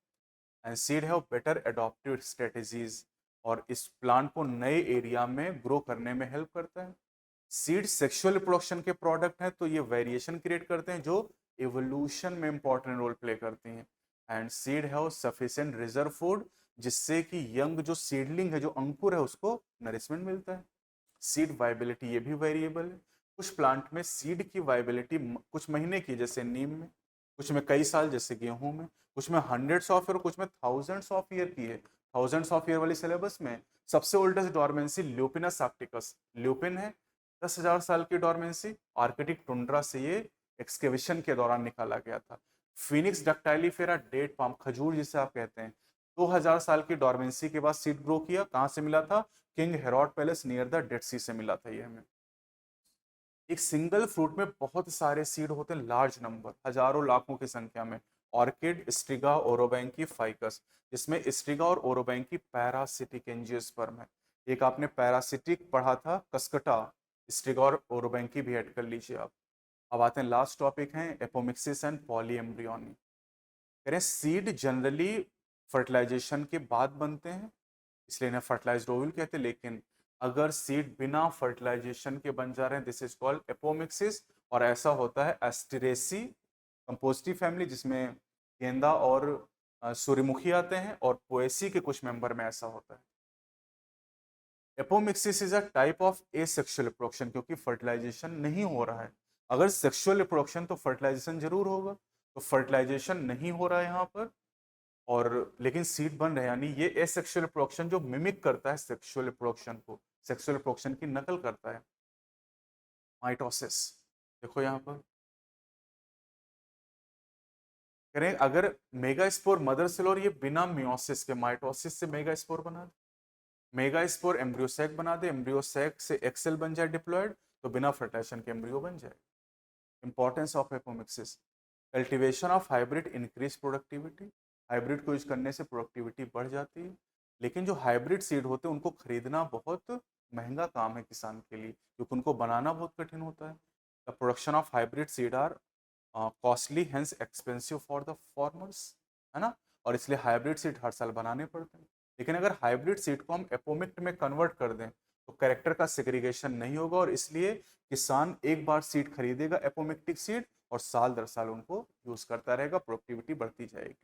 And seed have better adaptive strategies, और इस प्लांट को नए एरिया में ग्रो करने में हेल्प करता है। सीड सेक्सुअल रिप्रोडक्शन के प्रोडक्ट हैं तो ये वेरिएशन क्रिएट करते हैं जो इवोल्यूशन में इंपॉर्टेंट रोल प्ले करती हैं। And seed have sufficient reserve food, जिससे कि यंग जो सीडलिंग है, जो अंकुर है, उसको नरिशमेंट मिलता है। सीड वाइबिलिटी ये भी वेरिएबल है। कुछ प्लांट में सीड की वाइबिलिटी कुछ महीने की, जैसे नीम में, कुछ में कई साल जैसे गेहूं में, कुछ में हंड्रेड्स ऑफ ईयर, कुछ में थाउजेंड्स ऑफ ईयर की है। थाउजेंड्स ऑफ ईयर वाली सिलेबस में सबसे ओल्डेस्ट डॉर्मेंसी ल्यूपिनस आर्क्टिकस, ल्यूपिन है, 10,000 साल की डॉर्मेंसी। आर्कटिक टुंड्रा से ये एक्सकेवेशन के दौरान निकाला गया था। फिनिक्स डक्टाइलिफेरा, डेट पाम, खजूर जिसे आप कहते हैं, 2000 साल की डॉर्मेंसी के बाद सीड ग्रो किया। कहाँ से मिला था? King Herod palace near the Dead Sea से मिला था ये हमें। एक सिंगल फ्रूट में बहुत सारे सीड होते हैं, लार्ज नंबर, हजारों लाखों की संख्या में। ऑर्किड, स्ट्रिगा, ओरोबैंकी, फाइकस, जिसमें स्ट्रिगा और ओरोबैंकी पैरासिटिक एंजियोस्पर्म है। एक आपने पैरासिटिक पढ़ा था कसकटा, स्ट्रिगा और ओरोबैंकी भी ऐड कर लीजिए आप। अब आते हैं लास्ट टॉपिक है एपोमिक्सिस एंड पॉलीएम्ब्रियोनी। कह रहे हैं सीड जनरली फर्टिलाइजेशन के बाद बनते हैं, इसलिए इन्हें फर्टिलाइज्ड ओव्यूल कहते हैं। लेकिन अगर सीड बिना फर्टिलाइजेशन के बन जा रहे हैं, दिस इज कॉल्ड एपोमिक्सिस। और ऐसा होता है एस्टेरेसी कंपोजिटी फैमिली, जिसमें गेंदा और सूर्यमुखी आते हैं, और पोएसी के कुछ मेंबर में ऐसा होता है। Apomixis is a type of asexual reproduction, क्योंकि फर्टिलाइजेशन नहीं हो रहा है। अगर सेक्सुअल रिप्रोडक्शन तो फर्टिलाइजेशन जरूर होगा, तो फर्टिलाइजेशन नहीं हो रहा है यहाँ पर, और लेकिन सीड बन रहे हैं, यानी ये एसेक्सुअल रिप्रोडक्शन जो मिमिक करता है सेक्सुअल रिप्रोडक्शन को, सेक्सुअल रिप्रोडक्शन की नकल करता है। माइटोसिस देखो यहाँ पर करें, अगर मेगास्पोर मदर सेल और ये बिना मियोसिस के माइटोसिस से मेगास्पोर बना दे, मेगास्पोर एम्ब्रियोसैक बना दे, एम्ब्रियोसैक से एक्सेल बन जाए डिप्लॉयड, तो बिना फर्टिलाइजेशन के एम्ब्रियो बन जाए। Importance of apomixis, cultivation of hybrid increase productivity, hybrid को यूज करने से प्रोडक्टिविटी बढ़ जाती है। लेकिन जो हाइब्रिड सीड होते हैं उनको खरीदना बहुत महंगा काम है किसान के लिए, क्योंकि उनको बनाना बहुत कठिन होता है। The production of hybrid seed are costly, hence expensive for the farmers, है ना, और इसलिए हाइब्रिड सीड हर साल बनाने पड़ते हैं। लेकिन अगर हाइब्रिड सीड को हम एपोमिक्ट में कन्वर्ट कर दें तो कैरेक्टर का सेग्रीगेशन नहीं होगा, और इसलिए किसान एक बार सीड खरीदेगा एपोमिक्टिक सीड और साल दर साल उनको यूज करता रहेगा, प्रोडक्टिविटी बढ़ती जाएगी।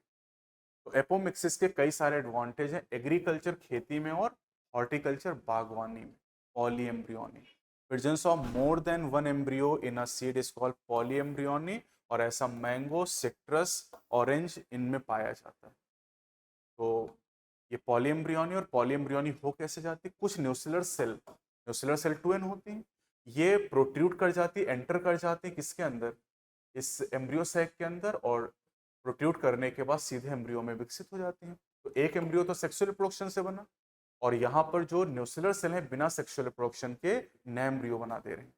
तो एपोमिक्सिस के कई सारे एडवांटेज हैं एग्रीकल्चर खेती में और हॉर्टिकल्चर बागवानी में। Polyembryony, presence of more than one embryo in a seed is called polyembryony, और ऐसा मैंगो, सिट्रस, ऑरेंज इनमें पाया जाता है। तो ये पॉलीएम्ब्रियोनी, और पॉलीएम्ब्रियोनी हो कैसे जाती है? कुछ न्यूक्लियर सेल टू एन होती हैं, ये प्रोट्रूड कर जाती, एंटर कर जाती है किसके अंदर? इस एम्ब्रियो सैक के अंदर, और प्रोट्रूड करने के बाद सीधे एम्ब्रियो में विकसित हो जाती हैं। तो एक एम्ब्रियो तो सेक्सुअल रिप्रोडक्शन से बना, और यहाँ पर जो न्यूक्लियर सेल है बिना सेक्सुअल रिप्रोडक्शन के नए एम्ब्रियो बना दे रहे हैं।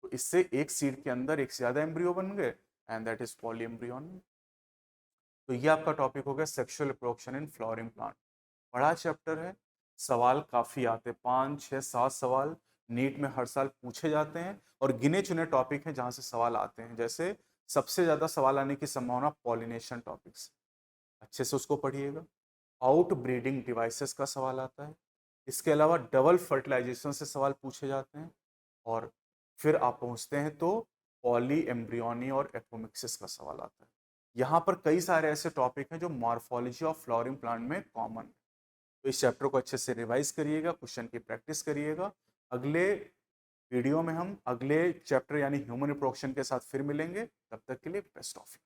तो इससे एक सीड के अंदर एक से ज्यादा एम्ब्रियो बन गए, एंड दैट इज पॉलीएम्ब्रियोनी। तो ये आपका टॉपिक हो गया sexual reproduction in flowering plant. बड़ा चैप्टर है, सवाल काफ़ी आते हैं, 5 6 7 सवाल नीट में हर साल पूछे जाते हैं, और गिने चुने टॉपिक हैं जहाँ से सवाल आते हैं। जैसे सबसे ज़्यादा सवाल आने की संभावना पॉलिनेशन टॉपिक्स, अच्छे से उसको पढ़िएगा। आउट ब्रीडिंग डिवाइसेस का सवाल आता है, इसके अलावा डबल फर्टिलाइजेशन से सवाल पूछे जाते हैं, और फिर आप पहुँचते हैं तो पॉली एम्ब्रियोनी और एपोमिक्सिस का सवाल आता है। यहाँ पर कई सारे ऐसे टॉपिक हैं जो मॉर्फोलॉजी ऑफ फ्लावरिंग प्लांट में कॉमन है। तो इस चैप्टर को अच्छे से रिवाइज करिएगा, क्वेश्चन की प्रैक्टिस करिएगा। अगले वीडियो में हम अगले चैप्टर यानी ह्यूमन रिप्रोडक्शन के साथ फिर मिलेंगे, तब तक के लिए बेस्ट ऑफ यू।